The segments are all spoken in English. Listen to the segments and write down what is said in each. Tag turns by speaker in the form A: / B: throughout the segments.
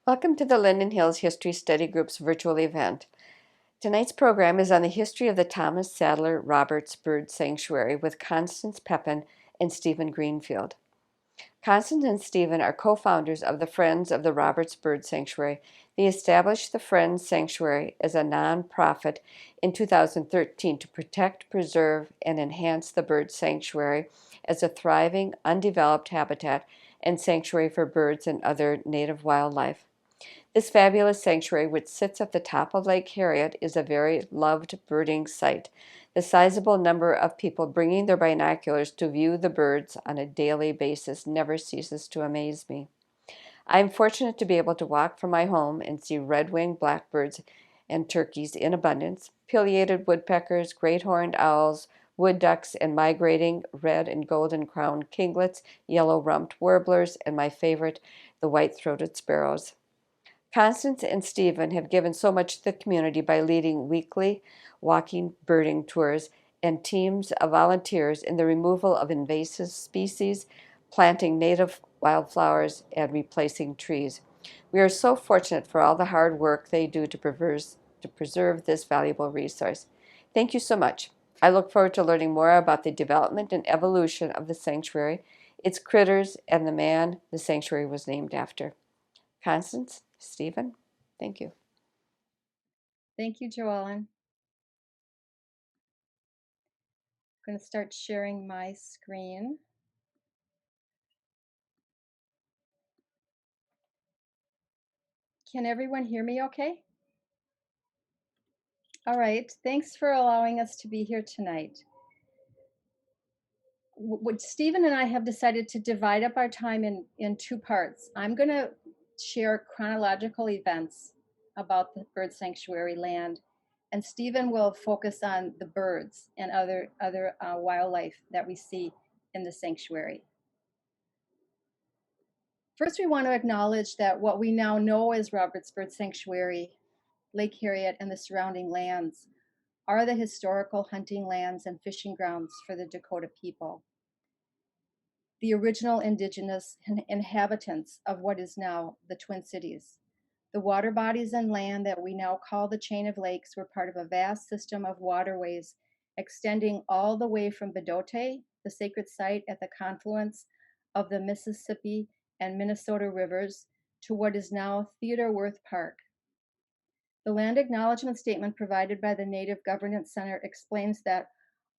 A: Welcome to the Linden Hills History Study Group's virtual event. Tonight's program is on the history of the Thomas Sadler Roberts Bird Sanctuary with Constance Pepin and Stephen Greenfield. Constance and Stephen are co-founders of the Friends of the Roberts Bird Sanctuary. They established the Friends Sanctuary as a non-profit in 2013 to protect, preserve, and enhance the bird sanctuary as a thriving, undeveloped habitat and sanctuary for birds and other native wildlife. This fabulous sanctuary, which sits at the top of Lake Harriet, is a very loved birding site. The sizable number of people bringing their binoculars to view the birds on a daily basis never ceases to amaze me. I am fortunate to be able to walk from my home and see red-winged blackbirds and turkeys in abundance, pileated woodpeckers, great-horned owls, wood ducks, and migrating red and golden-crowned kinglets, yellow-rumped warblers, and my favorite, the white-throated sparrows. Constance and Stephen have given so much to the community by leading weekly walking birding tours and teams of volunteers in the removal of invasive species, planting native wildflowers, and replacing trees. We are so fortunate for all the hard work they do to preserve this valuable resource. Thank you so much. I look forward to learning more about the development and evolution of the sanctuary, its critters, and the man the sanctuary was named after. Constance, Stephen, thank you.
B: Thank you, Joellen. I'm going to start sharing my screen. Can everyone hear me okay? All right, thanks for allowing us to be here tonight. Stephen and I have decided to divide up our time in two parts. I'm going to share chronological events about the bird sanctuary land, and Stephen will focus on the birds and other wildlife that we see in the sanctuary. First, we want to acknowledge that what we now know as Roberts Bird Sanctuary, Lake Harriet, and the surrounding lands are the historical hunting lands and fishing grounds for the Dakota people, the original indigenous inhabitants of what is now the Twin Cities. The water bodies and land that we now call the chain of lakes were part of a vast system of waterways extending all the way from Bedote, the sacred site at the confluence of the Mississippi and Minnesota rivers, to what is now Theodore Wirth Park. The land acknowledgement statement provided by the Native Governance Center explains that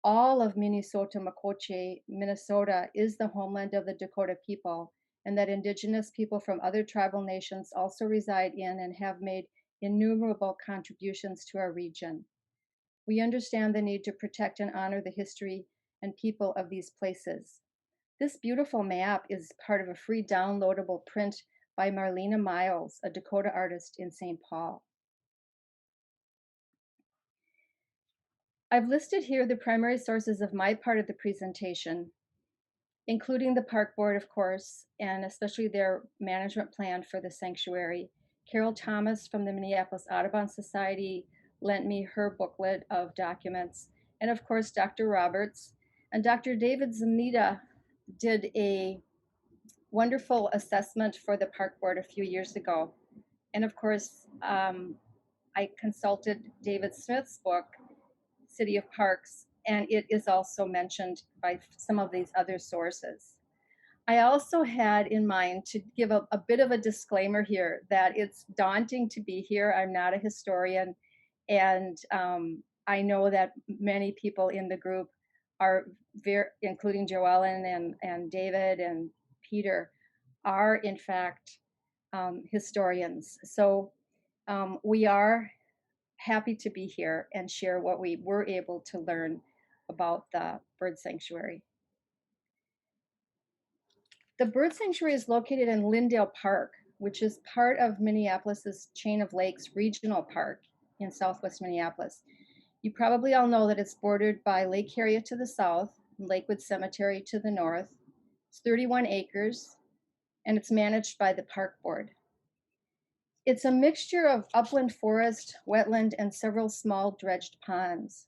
B: all of Minnesota Makoche, Minnesota, is the homeland of the Dakota people, and that indigenous people from other tribal nations also reside in and have made innumerable contributions to our region. We understand the need to protect and honor the history and people of these places. This beautiful map is part of a free downloadable print by Marlena Miles, a Dakota artist in St. Paul. I've listed here the primary sources of my part of the presentation, including the park board, of course, and especially their management plan for the sanctuary. Carol Thomas from the Minneapolis Audubon Society lent me her booklet of documents, and of course, Dr. Roberts. And Dr. David Zamita did a wonderful assessment for the park board a few years ago. And of course, I consulted David Smith's book, City of Parks, and it is also mentioned by some of these other sources. I also had in mind to give a bit of a disclaimer here that it's daunting to be here. I'm not a historian, and I know that many people in the group are including Joellen and David and Peter, are in fact historians. So we are happy to be here and share what we were able to learn about the bird sanctuary. The bird sanctuary is located in Lindale Park, which is part of Minneapolis's Chain of Lakes Regional Park in southwest Minneapolis. You probably all know that it's bordered by Lake Harriet to the south, and Lakewood Cemetery to the north. It's 31 acres, and it's managed by the park board. It's a mixture of upland forest, wetland, and several small dredged ponds.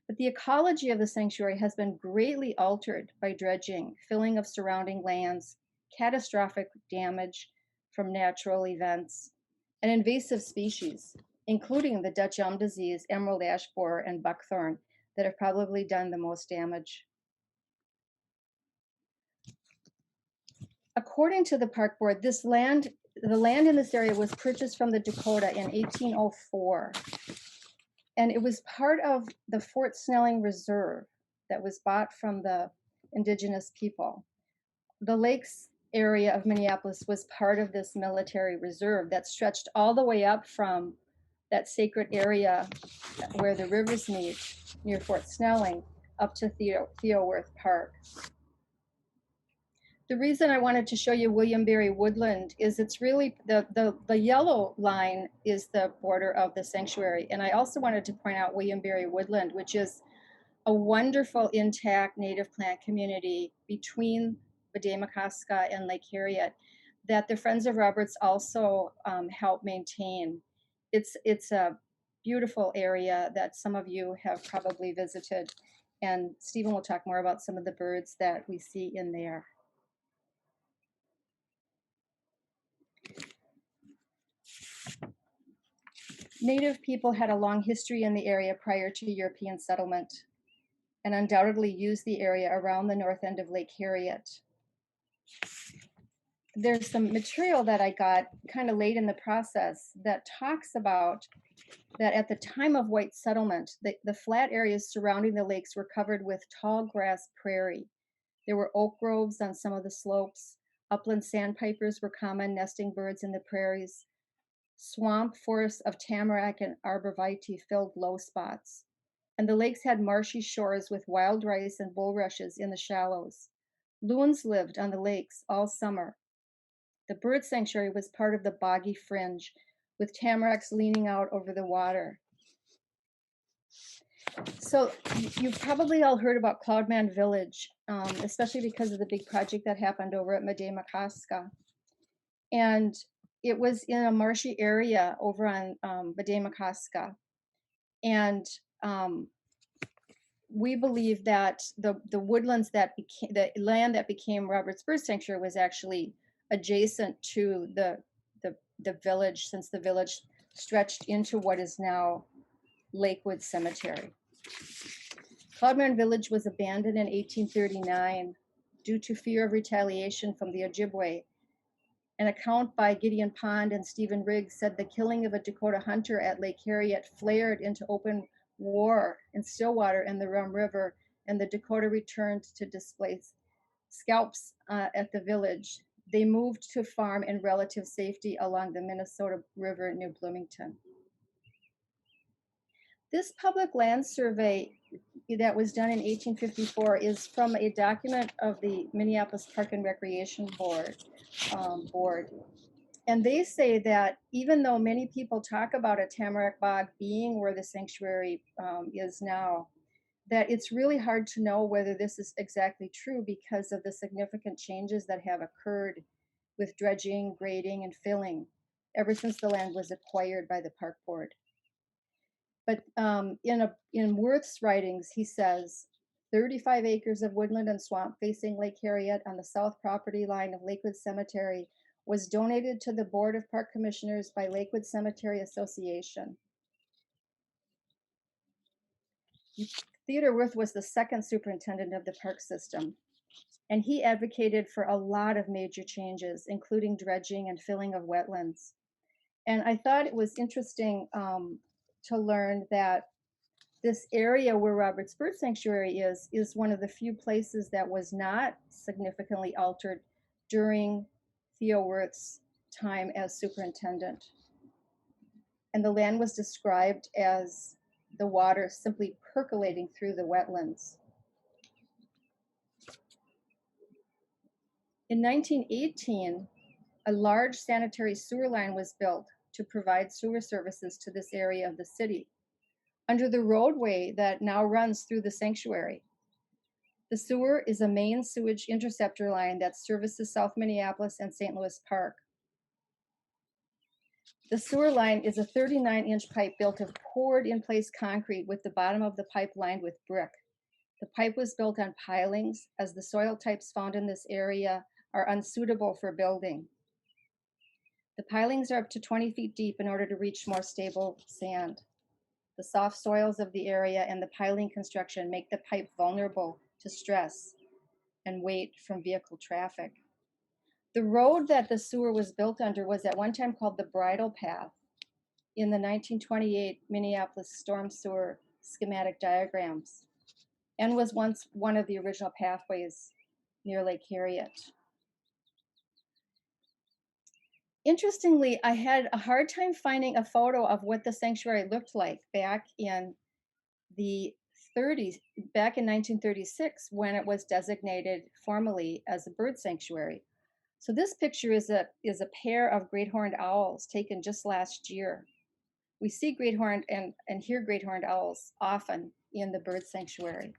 B: But the ecology of the sanctuary has been greatly altered by dredging, filling of surrounding lands, catastrophic damage from natural events, and invasive species, including the Dutch elm disease, emerald ash borer, and buckthorn, that have probably done the most damage. According to the park board, the land in this area was purchased from the Dakota in 1804, and it was part of the Fort Snelling Reserve that was bought from the indigenous people. The lakes area of Minneapolis was part of this military reserve that stretched all the way up from that sacred area where the rivers meet near Fort Snelling up to Theoworth Park. The reason I wanted to show you William Berry Woodland is it's really, the yellow line is the border of the sanctuary. And I also wanted to point out William Berry Woodland, which is a wonderful intact native plant community between Bademakaska and Lake Harriet that the Friends of Roberts also help maintain. It's a beautiful area that some of you have probably visited. And Stephen will talk more about some of the birds that we see in there. Native people had a long history in the area prior to European settlement and undoubtedly used the area around the north end of Lake Harriet. There's some material that I got kind of late in the process that talks about that at the time of white settlement, the flat areas surrounding the lakes were covered with tall grass prairie. There were oak groves on some of the slopes. Upland sandpipers were common nesting birds in the prairies. Swamp forests of tamarack and arborvitae filled low spots. And the lakes had marshy shores with wild rice and bulrushes in the shallows. Loons lived on the lakes all summer. The bird sanctuary was part of the boggy fringe, with tamaracks leaning out over the water. So you've probably all heard about Cloudman Village, especially because of the big project that happened over at Bademakaska. And it was in a marshy area over on Bademakaska. And we believe that the woodlands that became, the land that became Roberts Bird Sanctuary was actually adjacent to the village, since the village stretched into what is now Lakewood Cemetery. Cloudman Village was abandoned in 1839 due to fear of retaliation from the Ojibwe. An account by Gideon Pond and Stephen Riggs said the killing of a Dakota hunter at Lake Harriet flared into open war in Stillwater and the Rum River, and the Dakota returned to displace scalps at the village. They moved to farm in relative safety along the Minnesota River near Bloomington. This public land survey that was done in 1854 is from a document of the Minneapolis Park and Recreation Board. And they say that even though many people talk about a tamarack bog being where the sanctuary is now, that it's really hard to know whether this is exactly true because of the significant changes that have occurred with dredging, grading, and filling ever since the land was acquired by the park board. But in Worth's writings, he says, 35 acres of woodland and swamp facing Lake Harriet on the south property line of Lakewood Cemetery was donated to the Board of Park Commissioners by Lakewood Cemetery Association. Theodore Worth was the second superintendent of the park system, and he advocated for a lot of major changes, including dredging and filling of wetlands. And I thought it was interesting to learn that this area where Roberts Bird Sanctuary is one of the few places that was not significantly altered during Theo Worth's time as superintendent. And the land was described as the water simply percolating through the wetlands. In 1918, a large sanitary sewer line was built to provide sewer services to this area of the city under the roadway that now runs through the sanctuary. The sewer is a main sewage interceptor line that services South Minneapolis and St. Louis Park. The sewer line is a 39-inch pipe built of poured-in-place concrete with the bottom of the pipe lined with brick. The pipe was built on pilings, as the soil types found in this area are unsuitable for building. The pilings are up to 20 feet deep in order to reach more stable sand. The soft soils of the area and the piling construction make the pipe vulnerable to stress and weight from vehicle traffic. The road that the sewer was built under was at one time called the Bridle Path in the 1928 Minneapolis storm sewer schematic diagrams, and was once one of the original pathways near Lake Harriet. Interestingly, I had a hard time finding a photo of what the sanctuary looked like back in the 30s, back in 1936, when it was designated formally as a bird sanctuary. So this picture is a pair of great horned owls taken just last year. We see great horned and hear great horned owls often in the bird sanctuary.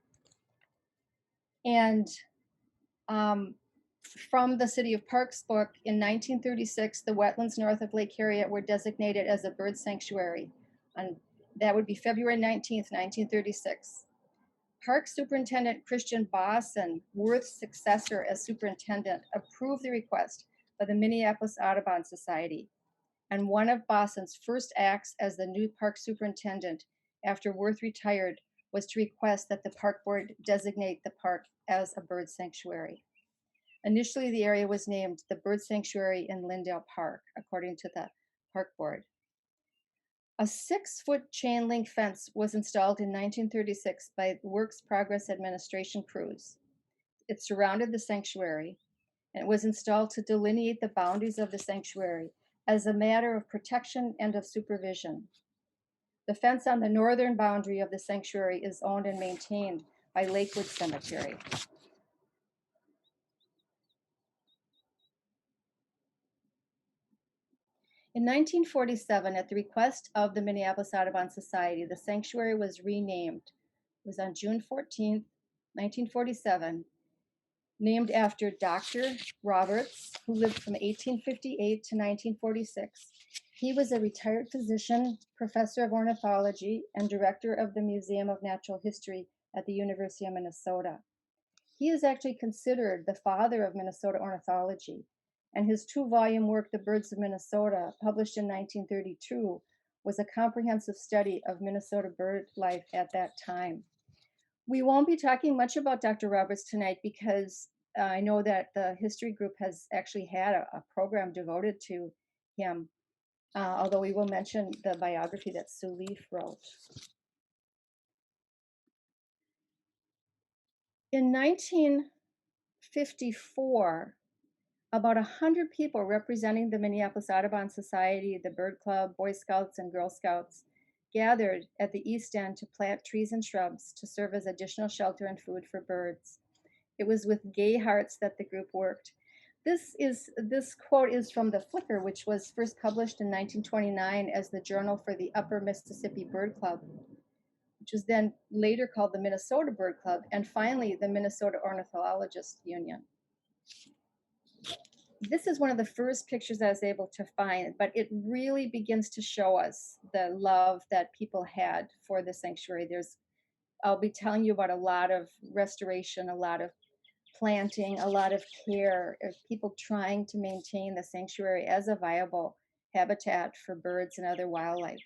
B: And from the City of Parks book, in 1936, the wetlands north of Lake Harriet were designated as a bird sanctuary. And that would be February 19th, 1936. Park Superintendent Christian Bosson, Worth's successor as superintendent, approved the request by the Minneapolis Audubon Society. And one of Bosson's first acts as the new park superintendent after Worth retired was to request that the park board designate the park as a bird sanctuary. Initially, the area was named the Bird Sanctuary in Lindale Park, according to the park board. A 6-foot chain link fence was installed in 1936 by Works Progress Administration crews. It surrounded the sanctuary, and it was installed to delineate the boundaries of the sanctuary as a matter of protection and of supervision. The fence on the northern boundary of the sanctuary is owned and maintained by Lakewood Cemetery. In 1947, at the request of the Minneapolis Audubon Society, the sanctuary was renamed. It was on June 14, 1947, named after Dr. Roberts, who lived from 1858 to 1946. He was a retired physician, professor of ornithology, and director of the Museum of Natural History at the University of Minnesota. He is actually considered the father of Minnesota ornithology, and his 2-volume work, The Birds of Minnesota, published in 1932, was a comprehensive study of Minnesota bird life at that time. We won't be talking much about Dr. Roberts tonight because I know that the history group has actually had a program devoted to him, although we will mention the biography that Sue Leaf wrote. In 1954, about 100 people representing the Minneapolis Audubon Society, the Bird Club, Boy Scouts, and Girl Scouts gathered at the East End to plant trees and shrubs to serve as additional shelter and food for birds. It was with gay hearts that the group worked. This quote is from the Flicker, which was first published in 1929 as the Journal for the Upper Mississippi Bird Club, which was then later called the Minnesota Bird Club, and finally the Minnesota Ornithologists Union. This is one of the first pictures I was able to find, but it really begins to show us the love that people had for the sanctuary. I'll be telling you about a lot of restoration, a lot of planting, a lot of care of people trying to maintain the sanctuary as a viable habitat for birds and other wildlife.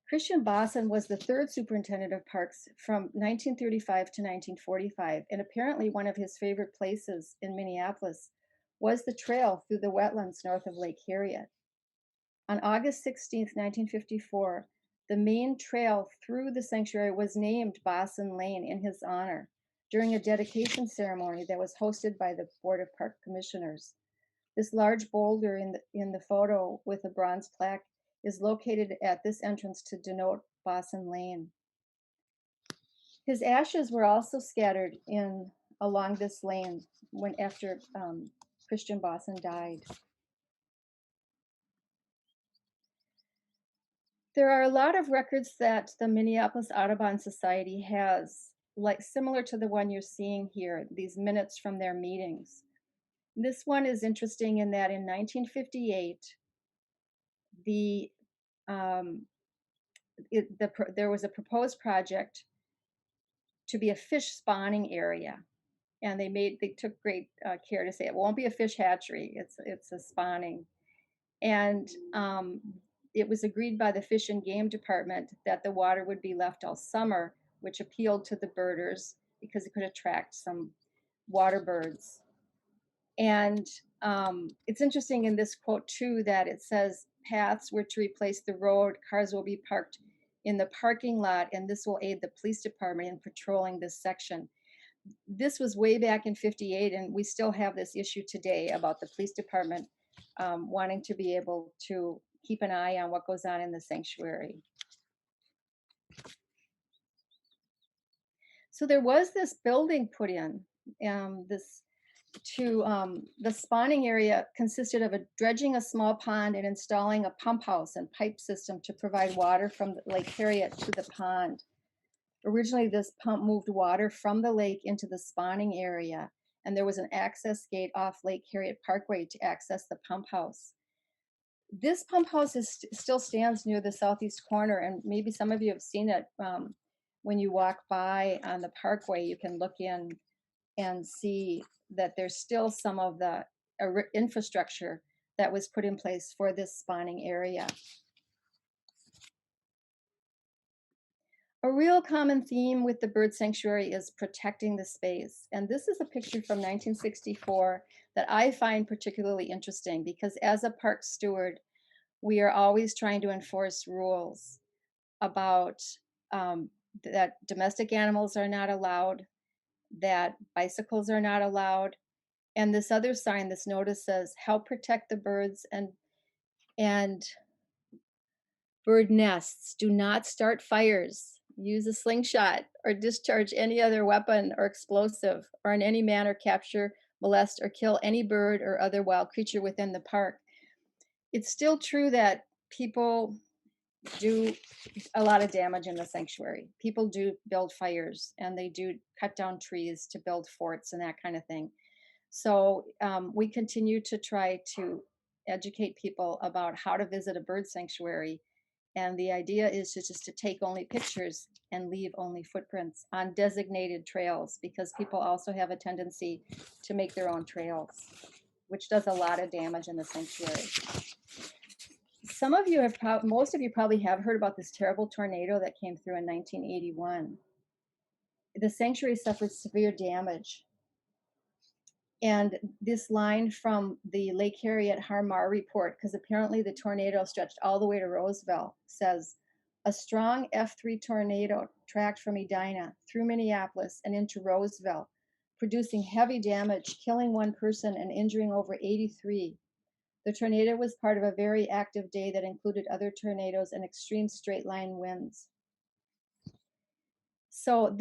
B: Christian Bosson was the 3rd superintendent of parks from 1935 to 1945, and apparently one of his favorite places in Minneapolis was the trail through the wetlands north of Lake Harriet. On August 16, 1954, the main trail through the sanctuary was named Bosson Lane in his honor during a dedication ceremony that was hosted by the Board of Park Commissioners. This large boulder in the photo with a bronze plaque is located at this entrance to denote Bosson Lane. His ashes were also scattered along this lane after Christian Bosson died. There are a lot of records that the Minneapolis Audubon Society has, like similar to the one you're seeing here, these minutes from their meetings. This one is interesting in that in 1958, there was a proposed project to be a fish spawning area. and they took great care to say it won't be a fish hatchery. It's a spawning, and it was agreed by the Fish and Game Department that the water would be left all summer, which appealed to the birders because it could attract some water birds. And it's interesting in this quote too that it says paths were to replace the road, cars will be parked in the parking lot, and this will aid the police department in patrolling this section. This was way back in '58, and we still have this issue today about the police department wanting to be able to keep an eye on what goes on in the sanctuary. So there was this building put in, the spawning area consisted of dredging a small pond and installing a pump house and pipe system to provide water from Lake Harriet to the pond. Originally, this pump moved water from the lake into the spawning area, and there was an access gate off Lake Harriet Parkway to access the pump house. This pump house still stands near the southeast corner, and maybe some of you have seen it when you walk by on the parkway. You can look in and see that there's still some of the infrastructure that was put in place for this spawning area. A real common theme with the bird sanctuary is protecting the space. And this is a picture from 1964 that I find particularly interesting because as a park steward, we are always trying to enforce rules about that domestic animals are not allowed, that bicycles are not allowed. And this other sign, this notice says, help protect the birds and bird nests. Do not start fires. Use a slingshot or discharge any other weapon or explosive, or in any manner capture, molest, or kill any bird or other wild creature within the park. It's still true that people do a lot of damage in the sanctuary. People do build fires and they do cut down trees to build forts and that kind of thing. So we continue to try to educate people about how to visit a bird sanctuary. And the idea is just to take only pictures and leave only footprints on designated trails, because people also have a tendency to make their own trails, which does a lot of damage in the sanctuary. Some of you most of you probably have heard about this terrible tornado that came through in 1981. The sanctuary suffered severe damage. And this line from the Lake Harriet Harmar report, because apparently the tornado stretched all the way to Roseville, says, a strong F3 tornado tracked from Edina through Minneapolis and into Roseville, producing heavy damage, killing one person and injuring over 83. The tornado was part of a very active day that included other tornadoes and extreme straight line winds. So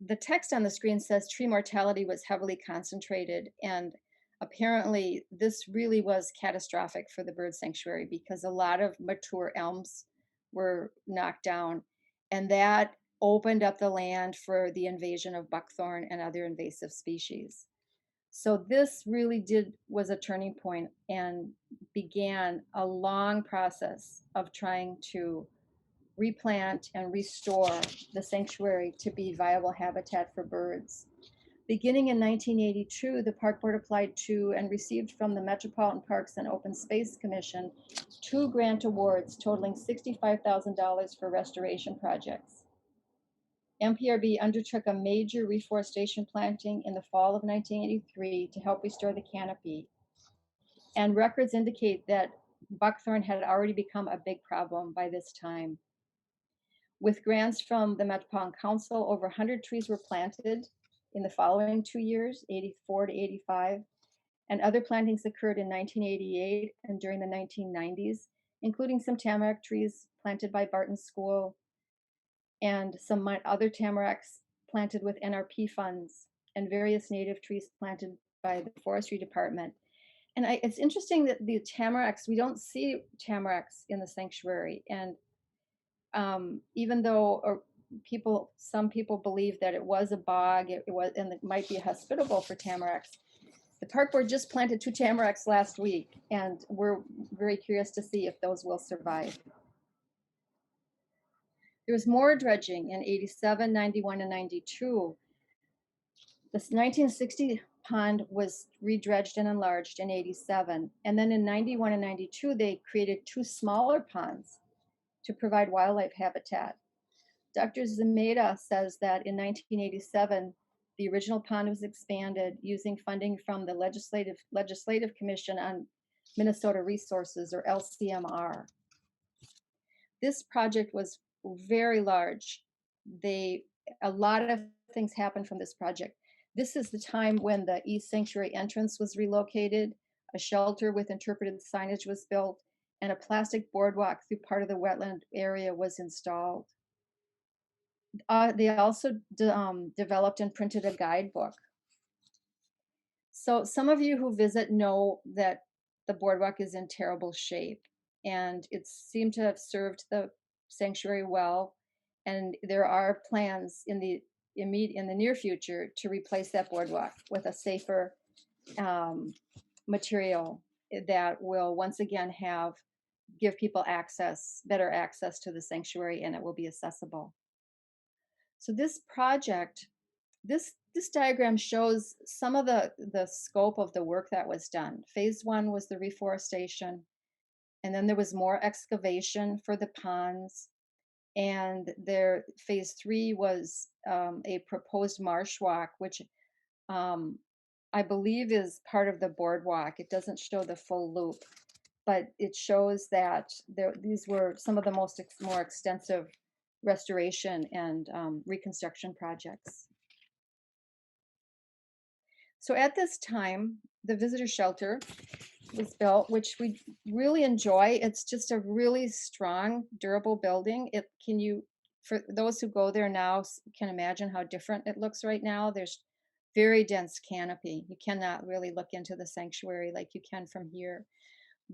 B: the text on the screen says tree mortality was heavily concentrated, and apparently this really was catastrophic for the bird sanctuary because a lot of mature elms were knocked down, and that opened up the land for the invasion of buckthorn and other invasive species. So this really was a turning point and began a long process of trying to replant and restore the sanctuary to be viable habitat for birds. Beginning in 1982, the Park Board applied to and received from the Metropolitan Parks and Open Space Commission 2 grant awards totaling $65,000 for restoration projects. MPRB undertook a major reforestation planting in the fall of 1983 to help restore the canopy. And records indicate that buckthorn had already become a big problem by this time. With grants from the Metropolitan Council, over 100 trees were planted in the following 2 years, 84 to 85, and other plantings occurred in 1988 and during the 1990s, including some tamarack trees planted by Barton School and some other tamaracks planted with NRP funds, and various native trees planted by the Forestry Department. And it's interesting that the tamaracks, we don't see tamaracks in the sanctuary. And even though some people believe that it was a bog, and it might be hospitable for tamaracks. The park board just planted 2 tamaracks last week, and we're very curious to see if those will survive. There was more dredging in 87, 91, and 92. The 1960 pond was redredged and enlarged in 87. And then in 91 and 92, they created two smaller ponds to provide wildlife habitat. Dr. Zameda says that in 1987, the original pond was expanded using funding from the Legislative Commission on Minnesota Resources, or LCMR. This project was very large. A lot of things happened from this project. This is the time when the East Sanctuary entrance was relocated, a shelter with interpretive signage was built, and a plastic boardwalk through part of the wetland area was installed. They also developed and printed a guidebook. So some of you who visit know that the boardwalk is in terrible shape, and it seemed to have served the sanctuary well. And there are plans in the near future to replace that boardwalk with a safer material that will once again give people better access to the sanctuary, and it will be accessible. So this project, this diagram shows some of the scope of the work that was done. Phase 1 was the reforestation, and then there was more excavation for the ponds, and phase 3 was a proposed marsh walk, which I believe is part of the boardwalk. It doesn't show the full loop, but it shows that these were some of the more extensive restoration and reconstruction projects. So at this time, the visitor shelter was built, which we really enjoy. It's just a really strong, durable building. For those who go there now, can imagine how different it looks right now. There's very dense canopy. You cannot really look into the sanctuary like you can from here.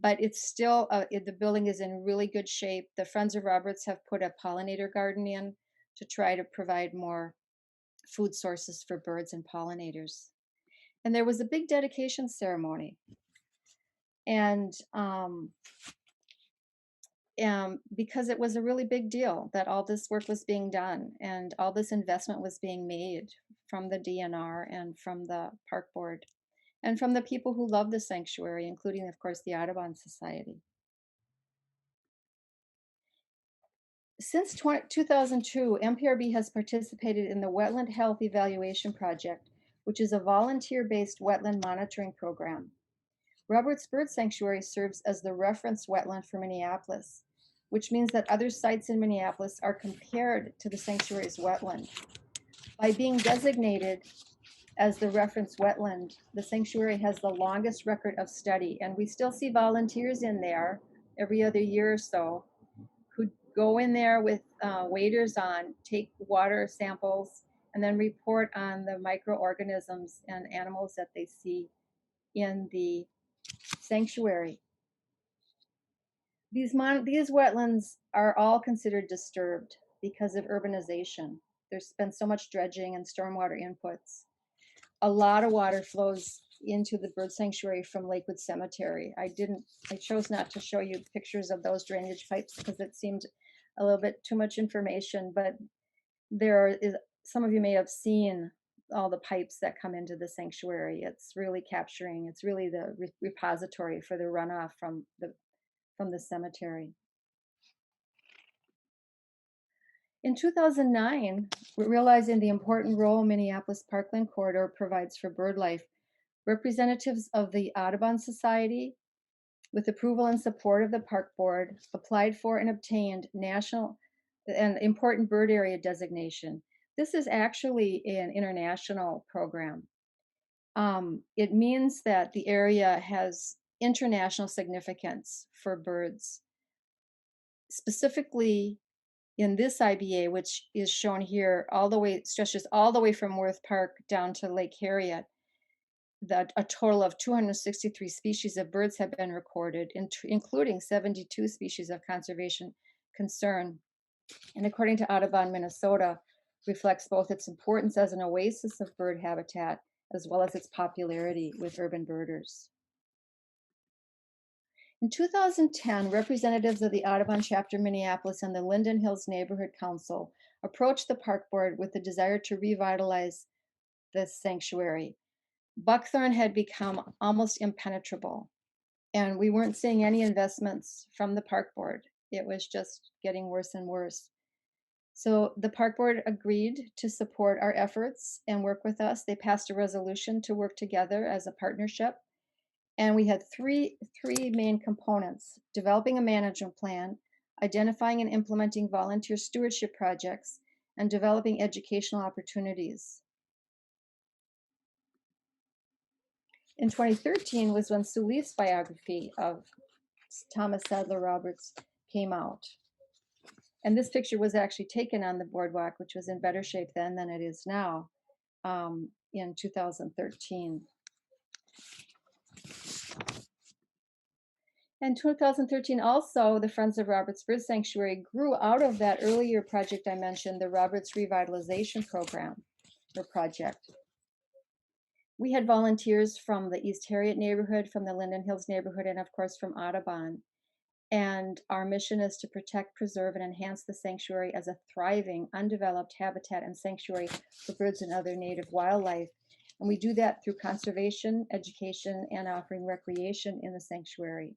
B: But it's still, the building is in really good shape. The Friends of Roberts have put a pollinator garden in to try to provide more food sources for birds and pollinators. And there was a big dedication ceremony. And because it was a really big deal that all this work was being done and all this investment was being made from the DNR and from the park board and from the people who love the sanctuary, including, of course, the Audubon Society. Since 2002, MPRB has participated in the Wetland Health Evaluation Project, which is a volunteer-based wetland monitoring program. Roberts Bird Sanctuary serves as the reference wetland for Minneapolis, which means that other sites in Minneapolis are compared to the sanctuary's wetland. By being designated as the reference wetland, the sanctuary has the longest record of study, and we still see volunteers in there every other year or so who go in there with waders on, take water samples, and then report on the microorganisms and animals that they see in the sanctuary. These wetlands are all considered disturbed because of urbanization. There's been so much dredging and stormwater inputs. A lot of water flows into the bird sanctuary from Lakewood Cemetery. I chose not to show you pictures of those drainage pipes because it seemed a little bit too much information, but some of you may have seen all the pipes that come into the sanctuary. It's really the repository for the runoff from the cemetery. In 2009, realizing the important role Minneapolis Parkland Corridor provides for bird life, representatives of the Audubon Society, with approval and support of the Park Board, applied for and obtained national and important bird area designation. This is actually an international program. It means that the area has international significance for birds. Specifically, in this IBA, which is shown here, stretches all the way from Worth Park down to Lake Harriet, a total of 263 species of birds have been recorded, including 72 species of conservation concern. And according to Audubon, Minnesota reflects both its importance as an oasis of bird habitat as well as its popularity with urban birders. In 2010, representatives of the Audubon chapter Minneapolis and the Linden Hills Neighborhood Council approached the park board with the desire to revitalize this sanctuary. Buckthorn had become almost impenetrable, and we weren't seeing any investments from the park board. It was just getting worse and worse. So the park board agreed to support our efforts and work with us. They passed a resolution to work together as a partnership. And we had three main components: developing a management plan, identifying and implementing volunteer stewardship projects, and developing educational opportunities. In 2013 was when Sue Leaf's biography of Thomas Sadler Roberts came out. And this picture was actually taken on the boardwalk, which was in better shape then than it is now, in 2013. In 2013 also, the Friends of Roberts Bird Sanctuary grew out of that earlier project I mentioned, the Roberts Revitalization Program or project. We had volunteers from the East Harriet neighborhood, from the Linden Hills neighborhood, and of course from Audubon. And our mission is to protect, preserve, and enhance the sanctuary as a thriving, undeveloped habitat and sanctuary for birds and other native wildlife. And we do that through conservation, education, and offering recreation in the sanctuary.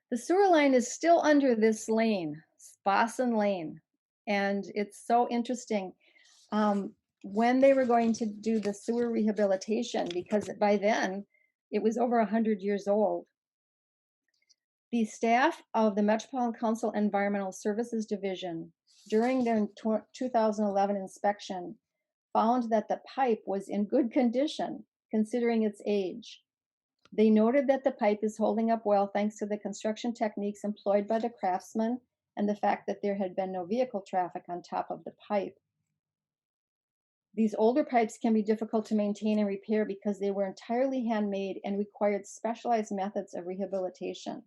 B: The sewer line is still under this lane, Boston Lane. And it's so interesting. When they were going to do the sewer rehabilitation, because by then it was over 100 years old, the staff of the Metropolitan Council Environmental Services Division, during their 2011 inspection, found that the pipe was in good condition considering its age. They noted that the pipe is holding up well thanks to the construction techniques employed by the craftsmen and the fact that there had been no vehicle traffic on top of the pipe. These older pipes can be difficult to maintain and repair because they were entirely handmade and required specialized methods of rehabilitation.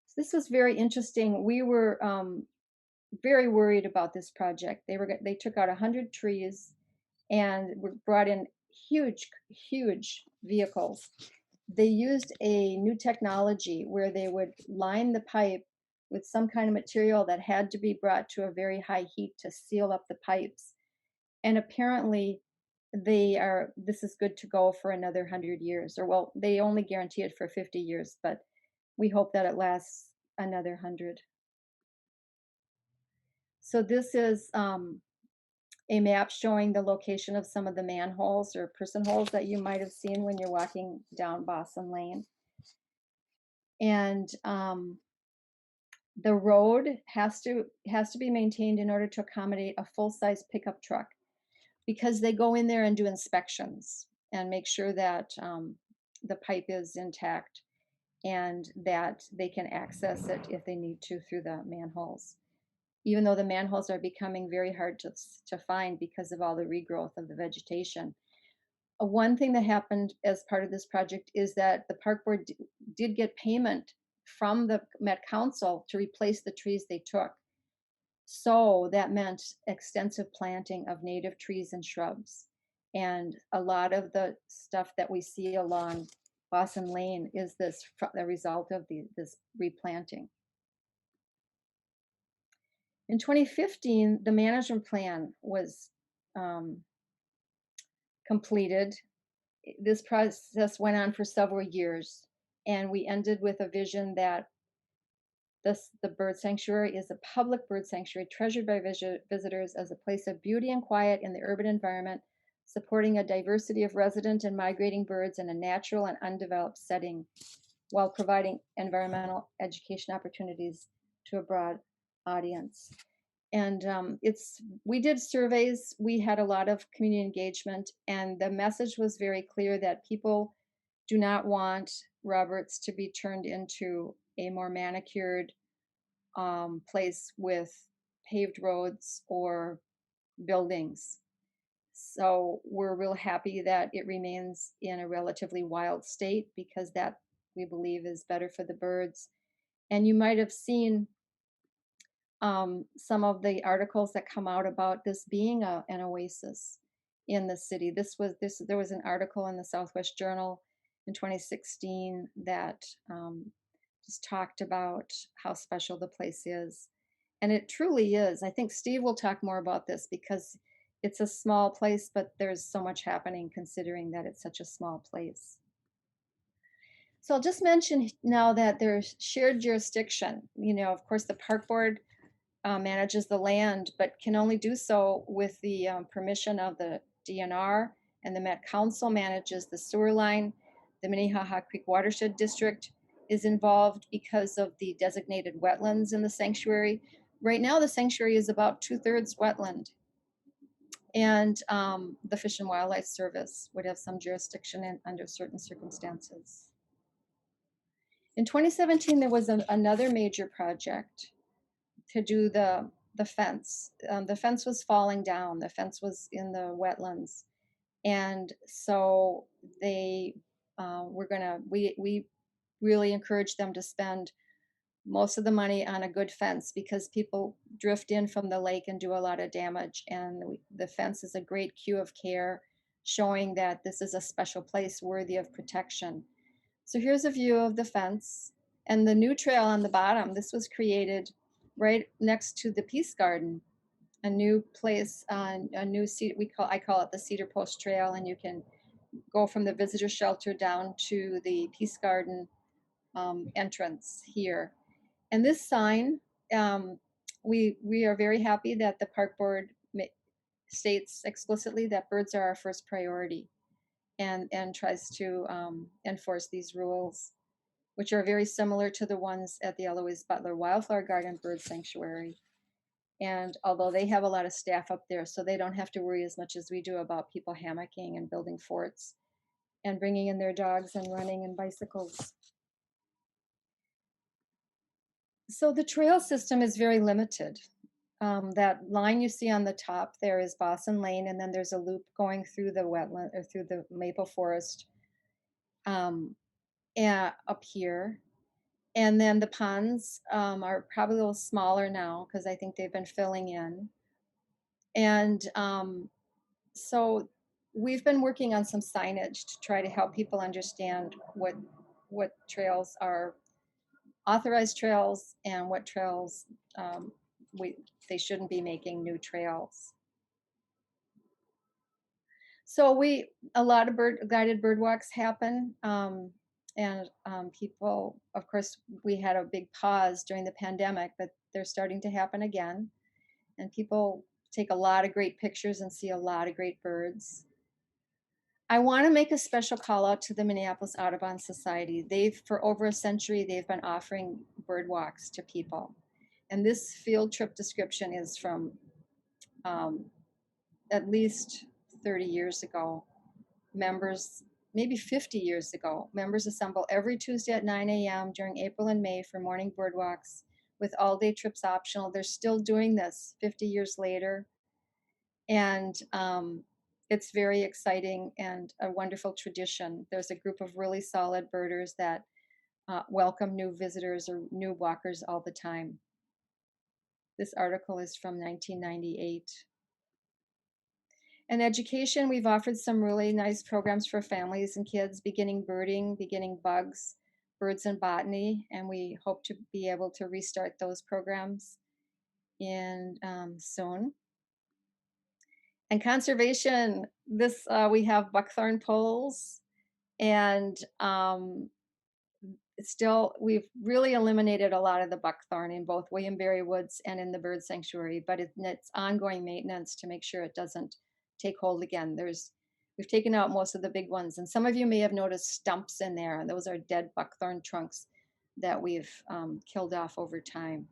B: So this was very interesting. We were very worried about this project. They took out 100 trees and brought in huge vehicles. They used a new technology where they would line the pipe with some kind of material that had to be brought to a very high heat to seal up the pipes. And apparently this is good to go for another 100 years, or well, they only guarantee it for 50 years, but we hope that it lasts another 100. So this is a map showing the location of some of the manholes or person holes that you might have seen when you're walking down Boston Lane. And the road has to be maintained in order to accommodate a full-size pickup truck, because they go in there and do inspections and make sure that the pipe is intact and that they can access it if they need to through the manholes, even though the manholes are becoming very hard to find because of all the regrowth of the vegetation. One thing that happened as part of this project is that the park board did get payment from the Met Council to replace the trees they took. So that meant extensive planting of native trees and shrubs. And a lot of the stuff that we see along Boston Lane is the result of this replanting. In 2015, the management plan was completed. This process went on for several years, and we ended with a vision that the bird sanctuary is a public bird sanctuary treasured by visitors as a place of beauty and quiet in the urban environment, supporting a diversity of resident and migrating birds in a natural and undeveloped setting, while providing environmental education opportunities to a broad audience. And we did surveys, we had a lot of community engagement, and the message was very clear that people do not want Roberts to be turned into a more manicured place with paved roads or buildings. So we're real happy that it remains in a relatively wild state, because that, we believe, is better for the birds. And you might have seen some of the articles that come out about this being an oasis in the city. There was an article in the Southwest Journal in 2016 that just talked about how special the place is. And it truly is. I think Steve will talk more about this because it's a small place, but there's so much happening considering that it's such a small place. So I'll just mention now that there's shared jurisdiction. Of course, the park board manages the land, but can only do so with the permission of the DNR, and the Met Council manages the sewer line. The Minnehaha Creek Watershed District is involved because of the designated wetlands in the sanctuary. Right now, the sanctuary is about 2/3 wetland, and the Fish and Wildlife Service would have some jurisdiction under certain circumstances. In 2017, there was another major project to do the fence. The fence was falling down. The fence was in the wetlands, and so they we really encouraged them to spend most of the money on a good fence because people drift in from the lake and do a lot of damage. And the fence is a great cue of care, showing that this is a special place worthy of protection. So here's a view of the fence and the new trail on the bottom. This was created right next to the Peace Garden, a new place on a new I call it the Cedar Post Trail, and you can go from the visitor shelter down to the Peace Garden entrance here. And this sign, we are very happy that the park board states explicitly that birds are our first priority, and tries to enforce these rules, which are very similar to the ones at the Eloise Butler Wildflower Garden Bird Sanctuary. And although they have a lot of staff up there, so they don't have to worry as much as we do about people hammocking and building forts and bringing in their dogs and running and bicycles. So the trail system is very limited. That line you see on the top there is Boston Lane, and then there's a loop going through the wetland or through the maple forest up here. And then the ponds are probably a little smaller now because I think they've been filling in. And so we've been working on some signage to try to help people understand what trails are authorized trails and what trails they shouldn't be making new trails. So a lot of guided bird walks happen. And people, of course, we had a big pause during the pandemic, but they're starting to happen again. And people take a lot of great pictures and see a lot of great birds. I want to make a special call out to the Minneapolis Audubon Society. For over a century, they've been offering bird walks to people. And this field trip description is from at least 30 years ago. Members, maybe 50 years ago, members assemble every Tuesday at 9 a.m. during April and May for morning bird walks with all-day trips optional. They're still doing this 50 years later. And it's very exciting and a wonderful tradition. There's a group of really solid birders that welcome new visitors or new walkers all the time. This article is from 1998. In education, we've offered some really nice programs for families and kids, beginning birding, beginning bugs, birds and botany, and we hope to be able to restart those programs soon. And conservation, we have buckthorn poles, and we've really eliminated a lot of the buckthorn in both William Berry Woods and in the bird sanctuary, but it's ongoing maintenance to make sure it doesn't take hold again. We've taken out most of the big ones, and some of you may have noticed stumps in there, and those are dead buckthorn trunks that we've killed off over time.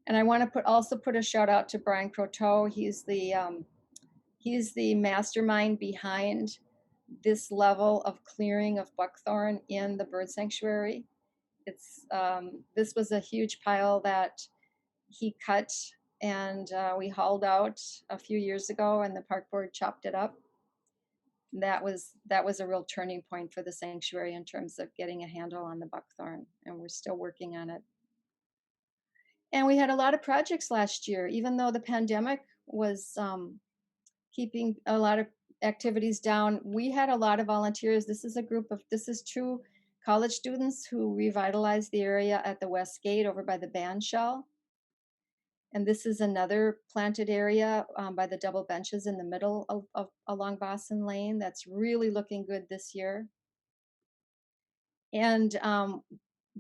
B: And I want to also put a shout out to Brian Croteau. He's the mastermind behind this level of clearing of buckthorn in the bird sanctuary. This was a huge pile that he cut, and we hauled out a few years ago, and the park board chopped it up. That was a real turning point for the sanctuary in terms of getting a handle on the buckthorn, and we're still working on it. And we had a lot of projects last year, even though the pandemic was keeping a lot of activities down. We had a lot of volunteers. This is true college students who revitalized the area at the West Gate over by the band shell. And this is another planted area by the double benches in the middle of along Boston Lane. That's really looking good this year. And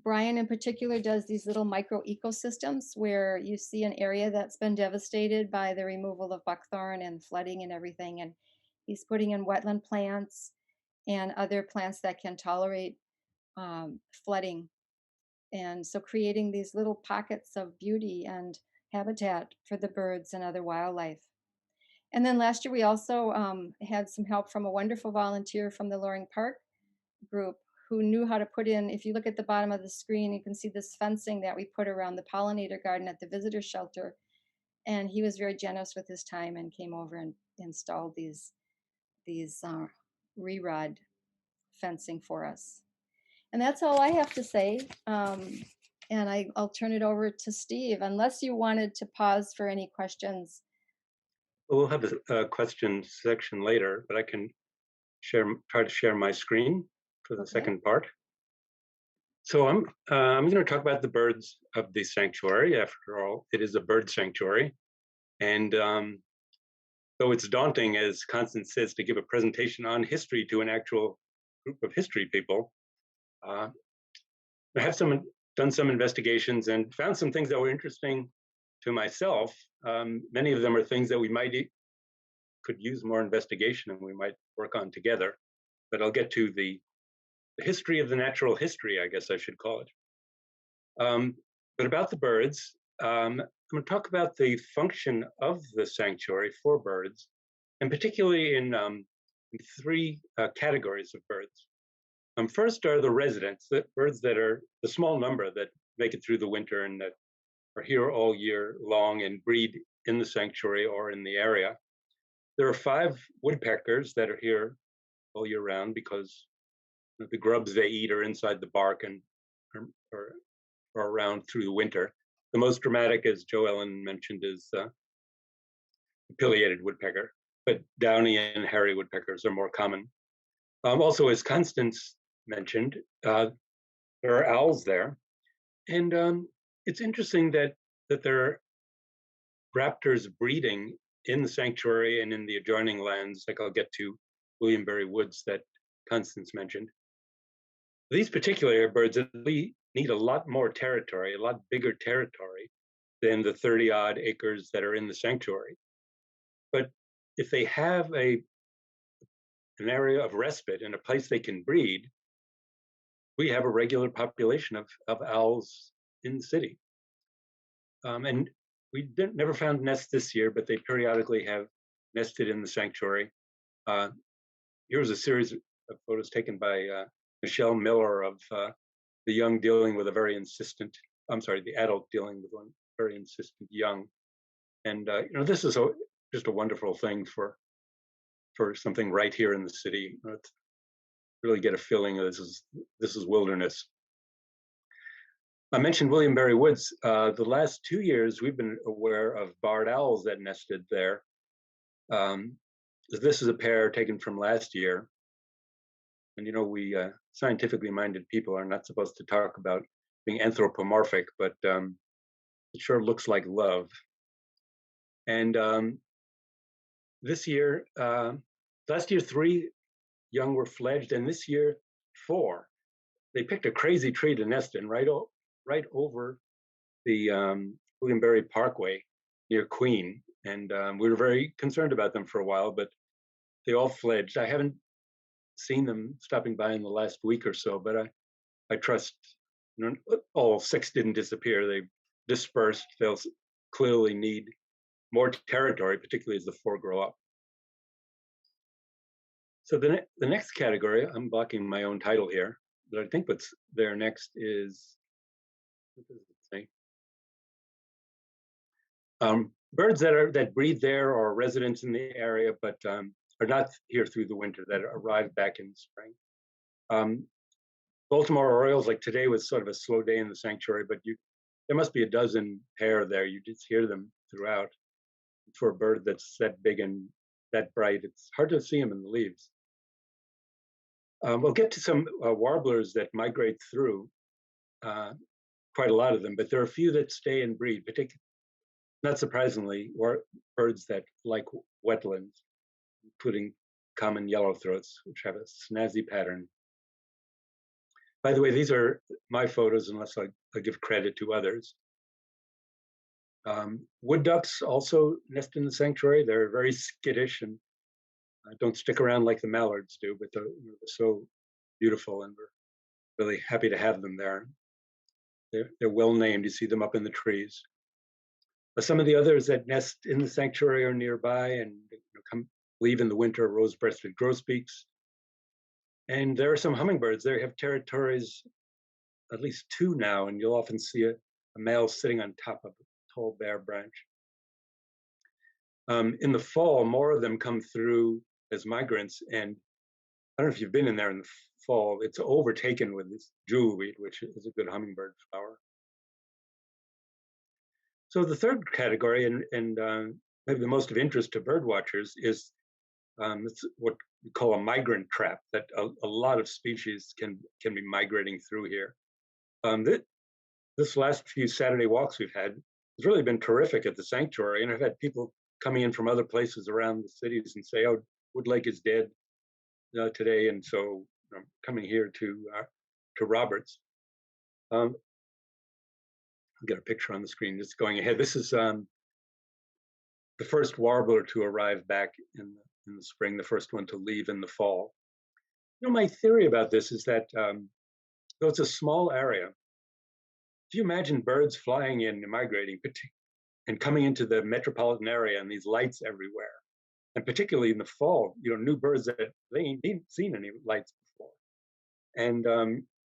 B: Brian in particular does these little micro ecosystems where you see an area that's been devastated by the removal of buckthorn and flooding and everything. And he's putting in wetland plants and other plants that can tolerate flooding. And so creating these little pockets of beauty and habitat for the birds and other wildlife. And then last year we also had some help from a wonderful volunteer from the Loring Park group who knew how to put in, if you look at the bottom of the screen, you can see this fencing that we put around the Pollinator Garden at the visitor shelter. And he was very generous with his time and came over and installed these re-rod fencing for us. And that's all I have to say. And I'll turn it over to Steve, unless you wanted to pause for any questions.
C: We'll have a question section later, but I can try to share my screen for the second part. So I'm going to talk about the birds of the sanctuary. After all, it is a bird sanctuary. And though it's daunting, as Constance says, to give a presentation on history to an actual group of history people, I have done some investigations and found some things that were interesting to myself. Many of them are things that we could use more investigation and we might work on together. But I'll get to the history of the natural history, I guess I should call it. But about the birds, I'm going to talk about the function of the sanctuary for birds, and particularly in three categories of birds. First are the residents, the birds that are the small number that make it through the winter and that are here all year long and breed in the sanctuary or in the area. There are 5 woodpeckers that are here all year round because the grubs they eat are inside the bark and are around through the winter. The most dramatic, as Joe Ellen mentioned, is the pileated woodpecker, but downy and hairy woodpeckers are more common. Also, as Constance mentioned, there are owls there. And it's interesting that there are raptors breeding in the sanctuary and in the adjoining lands, like I'll get to Williamberry Woods that Constance mentioned. These particular birds need a lot more territory, a lot bigger territory than the 30-odd acres that are in the sanctuary. But if they have an area of respite and a place they can breed, we have a regular population of owls in the city. And we never found nests this year, but they periodically have nested in the sanctuary. Here's a series of photos taken by Michelle Miller of the young dealing with a very insistent, the adult dealing with one very insistent young. And this is just a wonderful thing for something right here in the city. Really get a feeling of this is wilderness. I mentioned Williamberry Woods. The last 2 years, we've been aware of barred owls that nested there. This is a pair taken from last year. And we scientifically minded people are not supposed to talk about being anthropomorphic, but it sure looks like love. And this year, last year 3 young were fledged, and this year 4. They picked a crazy tree to nest in right over the Williamberry Parkway near Queen, and we were very concerned about them for a while, but they all fledged. I haven't seen them stopping by in the last week or so, but I trust all 6 didn't disappear. They dispersed. They'll clearly need more territory, particularly as the 4 grow up. So the next category, I'm blocking my own title here, but I think what's there next is, what does it say? Birds that breed there or residents in the area, but are not here through the winter, that arrive back in the spring. Baltimore Orioles, like today was sort of a slow day in the sanctuary, but there must be a dozen pair there. You just hear them throughout. For a bird that's that big and that bright. It's hard to see them in the leaves. We'll get to some warblers that migrate through, quite a lot of them, but there are a few that stay and breed, not surprisingly, birds that like wetlands, including common yellowthroats, which have a snazzy pattern. By the way, these are my photos, unless I give credit to others. Wood ducks also nest in the sanctuary. They're very skittish and don't stick around like the mallards do, but they're so beautiful, and we're really happy to have them there. They're well named. You see them up in the trees. But some of the others that nest in the sanctuary are nearby and leave in the winter: rose-breasted grosbeaks. And there are some hummingbirds. They have territories, at least two now, and you'll often see a male sitting on top of a tall bare branch. In the fall, more of them come through as migrants, and I don't know if you've been in there in the fall. It's overtaken with this jewelweed, which is a good hummingbird flower. So the third category, and maybe the most of interest to bird watchers, is it's what we call a migrant trap, that a lot of species can be migrating through here. This last few Saturday walks we've had has really been terrific at the sanctuary, and I've had people coming in from other places around the cities and say, "Oh, Wood Lake is dead today," and so I'm coming here to Roberts. I'll get a picture on the screen just going ahead. This is the first warbler to arrive back in the spring, the first one to leave in the fall. My theory about this is that though it's a small area, if you imagine birds flying in and migrating and coming into the metropolitan area and these lights everywhere, and particularly in the fall, new birds that they ain't seen any lights before. And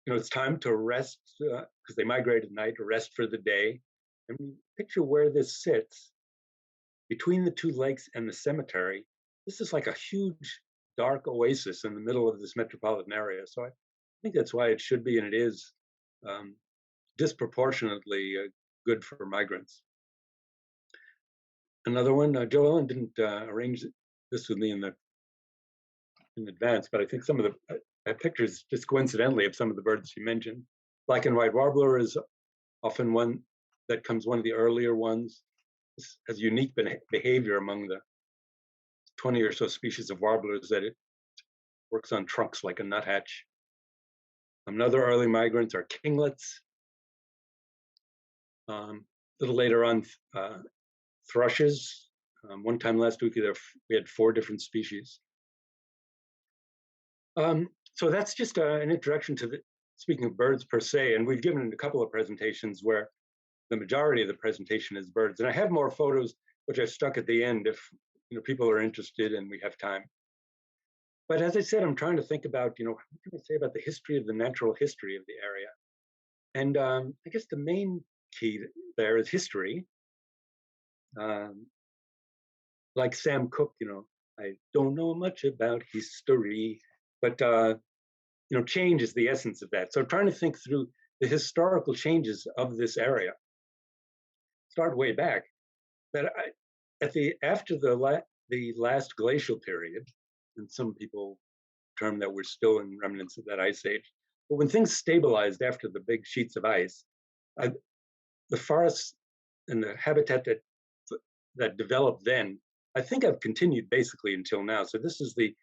C: it's time to rest because they migrate at night, to rest for the day. And picture where this sits between the two lakes and the cemetery. This is like a huge dark oasis in the middle of this metropolitan area. So I think that's why it should be, and it is, disproportionately good for migrants. Another one, Joellen didn't arrange this with me in advance, but I think some of the pictures, just coincidentally, of some of the birds she mentioned. Black and white warbler is often one that comes one of the earlier ones. This has unique behavior among the 20 or so species of warblers, that it works on trunks like a nuthatch. Another early migrants are kinglets. A little later on, thrushes. One time last week, we had 4 different species. So that's just an introduction to speaking of birds per se, and we've given a couple of presentations where the majority of the presentation is birds. And I have more photos, which I've stuck at the end if people are interested and we have time. But as I said, I'm trying to think about, what can I say about the history of the natural history of the area? And I guess the main key there is history. Like Sam Cooke, I don't know much about history, but change is the essence of that. So I'm trying to think through the historical changes of this area. Start way back, that after the last glacial period, and some people term that we're still in remnants of that ice age, but when things stabilized after the big sheets of ice, the forests and the habitat that developed then, I think have continued basically until now. So this is the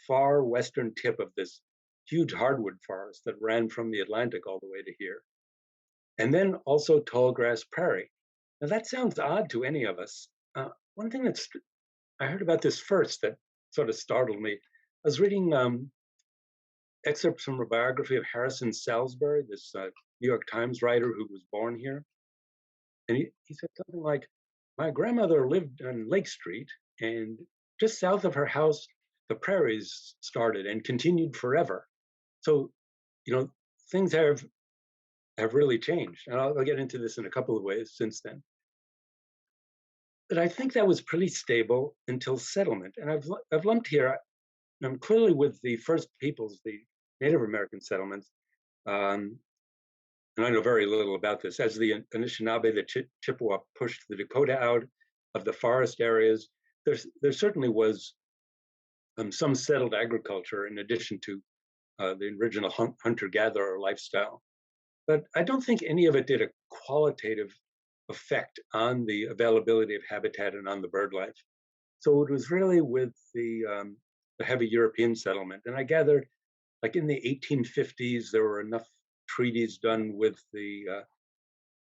C: far western tip of this huge hardwood forest that ran from the Atlantic all the way to here. And then also tall grass prairie. Now that sounds odd to any of us. One thing I heard about this first that sort of startled me. I was reading excerpts from a biography of Harrison Salisbury, this New York Times writer who was born here. And he said something like, "My grandmother lived on Lake Street, and just south of her house, the prairies started and continued forever." So, things have really changed. And I'll get into this in a couple of ways since then. But I think that was pretty stable until settlement. And I've lumped here, I'm clearly with the first peoples, the Native American settlements, and I know very little about this. As the Anishinaabe, the Chippewa pushed the Dakota out of the forest areas, there certainly was some settled agriculture in addition to the original hunter-gatherer lifestyle. But I don't think any of it did a qualitative effect on the availability of habitat and on the bird life. So it was really with the heavy European settlement. And I gathered, like in the 1850s, there were enough treaties done with the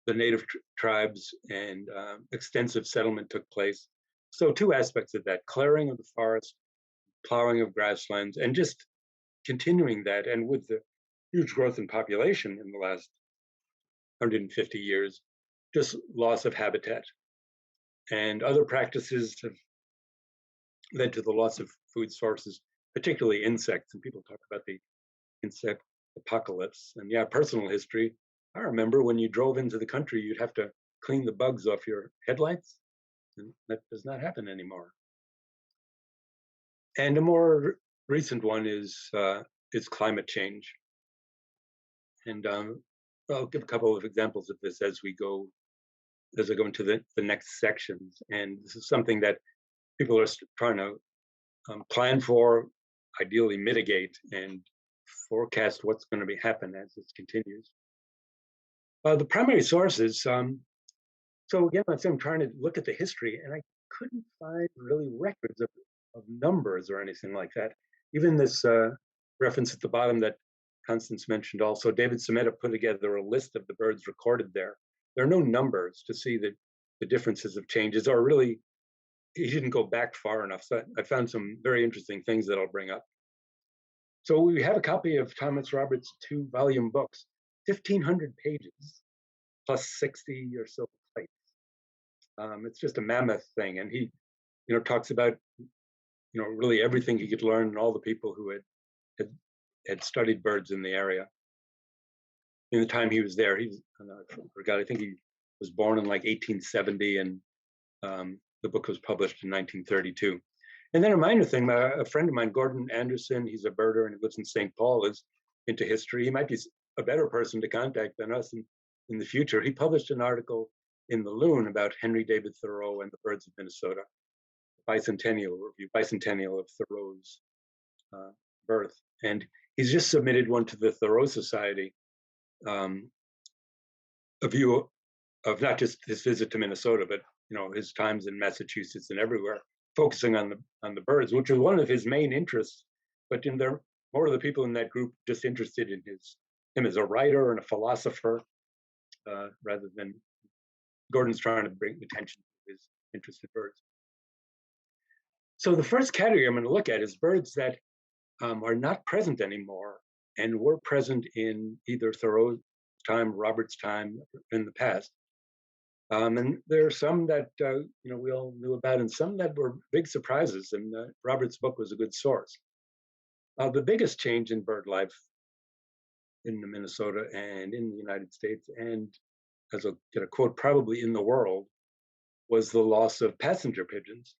C: native tribes, and extensive settlement took place. So two aspects of that: clearing of the forest, plowing of grasslands, and just continuing that. And with the huge growth in population in the last 150 years, just loss of habitat. And other practices have led to the loss of food sources, particularly insects. And people talk about the insect apocalypse. And yeah, personal history. I remember when you drove into the country, you'd have to clean the bugs off your headlights. And that does not happen anymore. And a more recent one is climate change. And I'll give a couple of examples of this as I go into the next sections. And this is something that people are trying to plan for, ideally mitigate, and forecast what's going to happen as this continues. The primary sources. So again, I'm trying to look at the history, and I couldn't find really records of numbers or anything like that. Even this reference at the bottom that Constance mentioned also, David Sameta put together a list of the birds recorded there. There are no numbers to see the differences of changes, or really, he didn't go back far enough. So I found some very interesting things that I'll bring up. So we have a copy of Thomas Roberts' 2-volume books, 1,500 pages, plus 60 or so plates. It's just a mammoth thing. And he, talks about, really everything he could learn and all the people who had studied birds in the area. In the time he was there, I forgot, I think he was born in like 1870, and the book was published in 1932. And then a minor thing, a friend of mine, Gordon Anderson, he's a birder and he lives in St. Paul, is into history. He might be a better person to contact than us in the future. He published an article in the Loon about Henry David Thoreau and the birds of Minnesota, bicentennial of Thoreau's birth. And he's just submitted one to the Thoreau Society, a view of not just his visit to Minnesota, but his times in Massachusetts and everywhere, focusing on the birds, which was one of his main interests. But more of the people in that group just interested in him as a writer and a philosopher, rather than Gordon's trying to bring attention to his interest in birds. So the first category I'm going to look at is birds that are not present anymore and were present in either Thoreau's time, Robert's time, in the past. And there are some that we all knew about, and some that were big surprises. And Robert's book was a good source. The biggest change in bird life in Minnesota and in the United States, and as I'll get a quote, probably in the world, was the loss of passenger pigeons.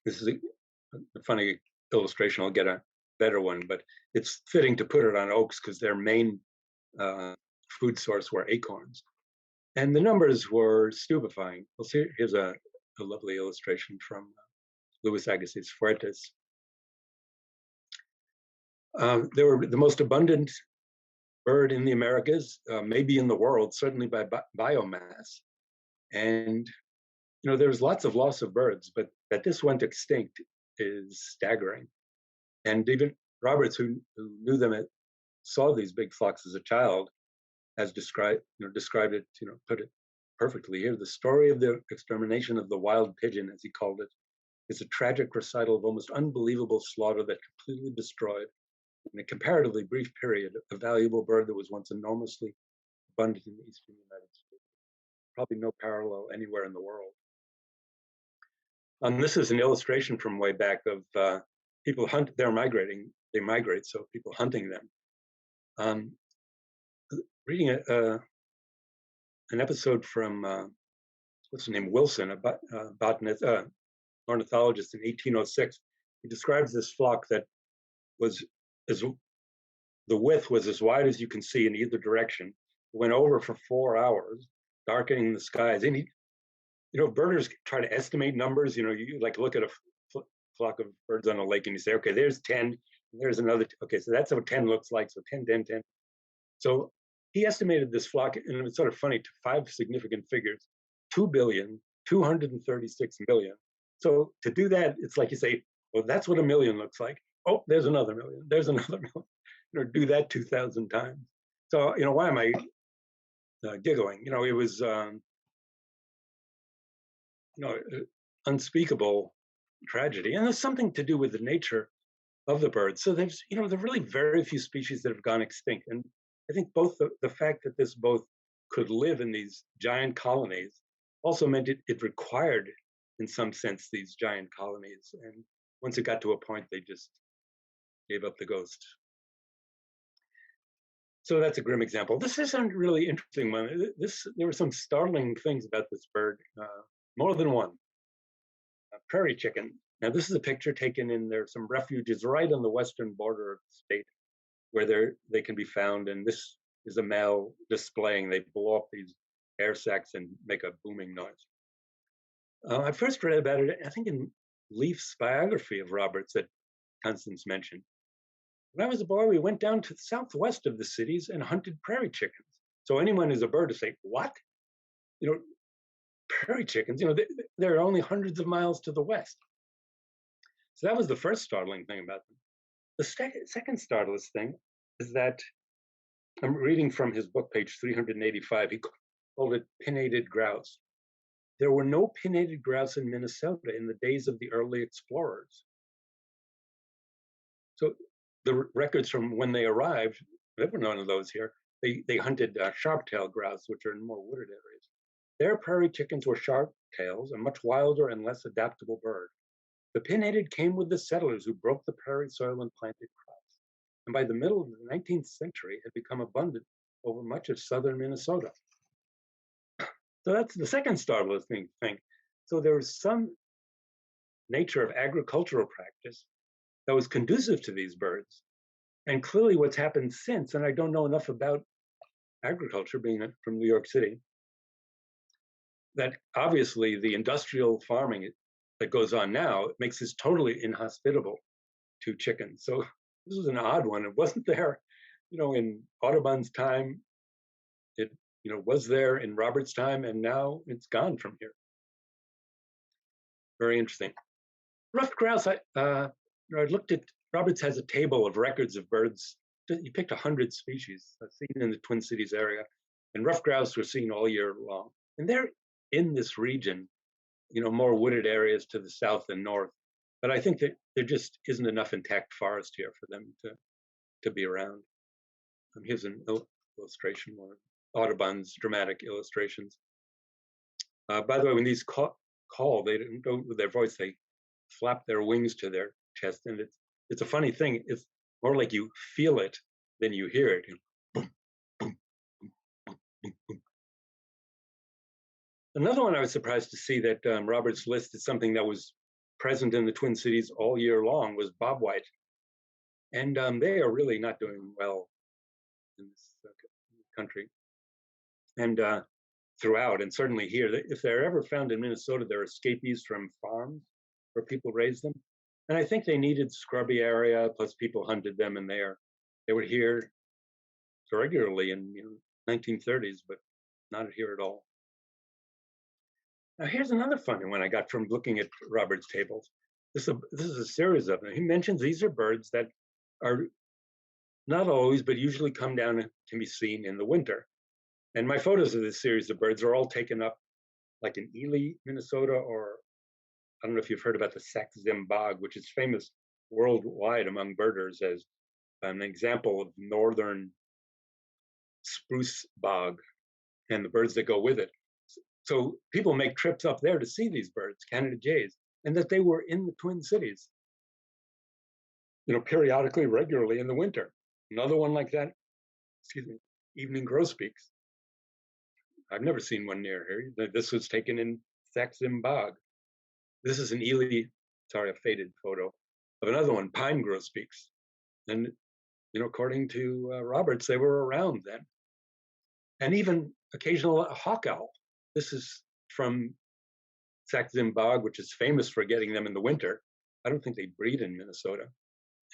C: This is a funny illustration. I'll get a better one, but it's fitting to put it on oaks because their main food source were acorns. And the numbers were stupefying. We'll see, here's a lovely illustration from Luis Agassiz Fuertes. They were the most abundant bird in the Americas, maybe in the world, certainly by biomass. And there was lots of loss of birds, but that this went extinct is staggering. And even Roberts, who knew them, saw these big flocks as a child, has described it, put it perfectly here. The story of the extermination of the wild pigeon, as he called it, is a tragic recital of almost unbelievable slaughter that completely destroyed, in a comparatively brief period, a valuable bird that was once enormously abundant in the eastern United States. Probably no parallel anywhere in the world. This is an illustration from way back of people they're migrating, they migrate, so people hunting them. Reading an episode from, what's his name, Wilson, a botanist, ornithologist in 1806. He describes this flock that was the width was as wide as you can see in either direction. It went over for 4 hours, darkening the skies. And birders try to estimate numbers. You like look at flock of birds on a lake and you say, okay, there's 10, there's another, okay, so that's what 10 looks like, so 10, 10, 10. So he estimated this flock, and it's sort of funny, to 5 significant figures, 2,236,000,000. So to do that, it's like you say, well, that's what a million looks like. Oh, there's another million, there's another million. Do that 2,000 times. So, why am I giggling? It was, unspeakable tragedy. And there's something to do with the nature of the birds. So there are really very few species that have gone extinct. And I think both the fact that this both could live in these giant colonies also meant it required, in some sense, these giant colonies. And once it got to a point, they just gave up the ghost. So that's a grim example. This is a really interesting one. There were some startling things about this bird, more than one. A prairie chicken. Now, this is a picture taken in some refuges right on the western border of the state where they can be found. And this is a male displaying. They blow up these air sacs and make a booming noise. I first read about it, I think, in Leaf's biography of Roberts that Constance mentioned. When I was a boy, we went down to the southwest of the cities and hunted prairie chickens. So anyone who's a bird to say, what? Prairie chickens, they're only hundreds of miles to the west. So that was the first startling thing about them. The second startling thing is that I'm reading from his book, page 385. He called it Pinnated Grouse. There were no pinnated grouse in Minnesota in the days of the early explorers. So the records from when they arrived, there were none of those here. They hunted sharp-tailed grouse, which are in more wooded areas. Their prairie chickens were sharp-tails, a much wilder and less adaptable bird. The pinnated came with the settlers who broke the prairie soil and planted crops, and by the middle of the 19th century had become abundant over much of southern Minnesota. So that's the second startling thing. So there was some nature of agricultural practice that was conducive to these birds. And clearly what's happened since, and I don't know enough about agriculture being from New York City, that obviously the industrial farming that goes on now makes this totally inhospitable to chickens. So this was an odd one. It wasn't there, in Audubon's time. It, was there in Robert's time, and now it's gone from here. Very interesting. Ruffed grouse, I looked at, Roberts has a table of records of birds. He picked 100 species seen in the Twin Cities area, and ruffed grouse were seen all year long. And they're in this region, more wooded areas to the south and north. But I think that there just isn't enough intact forest here for them to be around. Here's an illustration, one of Audubon's dramatic illustrations. By the way, when these call, they don't go with their voice, they flap their wings to their chest. And it's a funny thing. It's more like you feel it than you hear it. Boom, boom, boom, boom, boom, boom. Another one I was surprised to see that Roberts listed something that was present in the Twin Cities all year long was bobwhite. And they are really not doing well in this country. And throughout, and certainly here, if they're ever found in Minnesota, they're escapees from farms where people raise them. And I think they needed scrubby area, plus people hunted them, and they were here regularly in 1930s, but not here at all. Now here's another funny one I got from looking at Robert's tables. This is a series of them. He mentions these are birds that are not always, but usually come down and can be seen in the winter. And my photos of this series of birds are all taken up like in Ely, Minnesota, or I don't know if you've heard about the Sax-Zim Bog, which is famous worldwide among birders as an example of northern spruce bog and the birds that go with it. So people make trips up there to see these birds, Canada jays, and that they were in the Twin Cities, periodically, regularly in the winter. Another one like that, evening grosbeaks. I've never seen one near here. This was taken in Sax-Zim Bog. This is an Ely, a faded photo of another one, pine grosbeaks. And, according to Roberts, they were around then. And even occasional hawk owl. This is from Sax-Zim Bog, which is famous for getting them in the winter. I don't think they breed in Minnesota.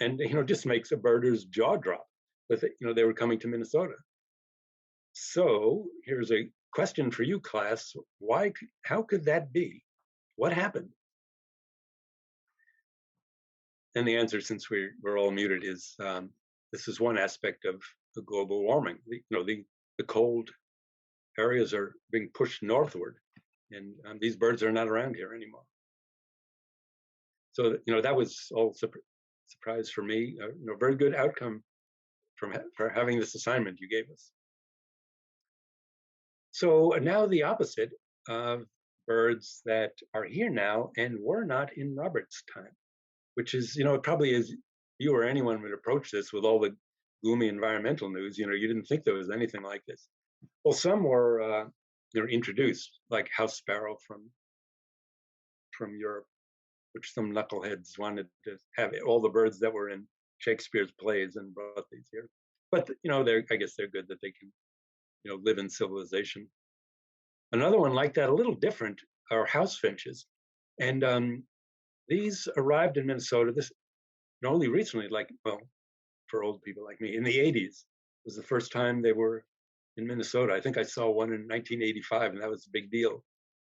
C: And, just makes a birder's jaw drop that, they were coming to Minnesota. So here's a question for you, class. How could that be? What happened? And the answer, since we're all muted, is this is one aspect of the global warming. The cold areas are being pushed northward, and these birds are not around here anymore. So that was all surprise for me. Very good outcome for having this assignment you gave us. So now the opposite of birds that are here now and were not in Robert's time, which is, probably as you or anyone would approach this with all the gloomy environmental news, you didn't think there was anything like this. Well, some were, introduced, like house sparrow from Europe, which some knuckleheads wanted to have all the birds that were in Shakespeare's plays and brought these here. But, I guess they're good that they can, live in civilization. Another one like that, a little different, are house finches. And these arrived in Minnesota only recently, for old people like me, in the 80s was the first time they were in Minnesota. I think I saw one in 1985, and that was a big deal.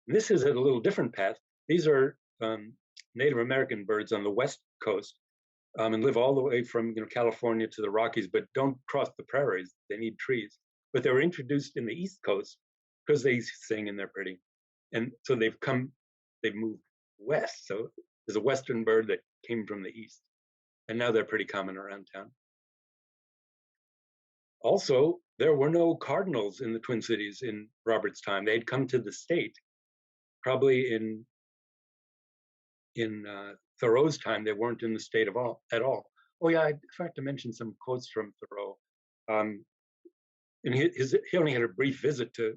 C: And this is a little different path. These are Native American birds on the West Coast, and live all the way from California to the Rockies, but don't cross the prairies. They need trees. But they were introduced in the East Coast because they sing and they're pretty. And so they've moved west. So there's a Western bird that came from the East. And now they're pretty common around town. Also, there were no cardinals in the Twin Cities in Robert's time. They'd come to the state. Probably in Thoreau's time, they weren't in the state at all. Oh yeah, I forgot to mention some quotes from Thoreau. And he only had a brief visit to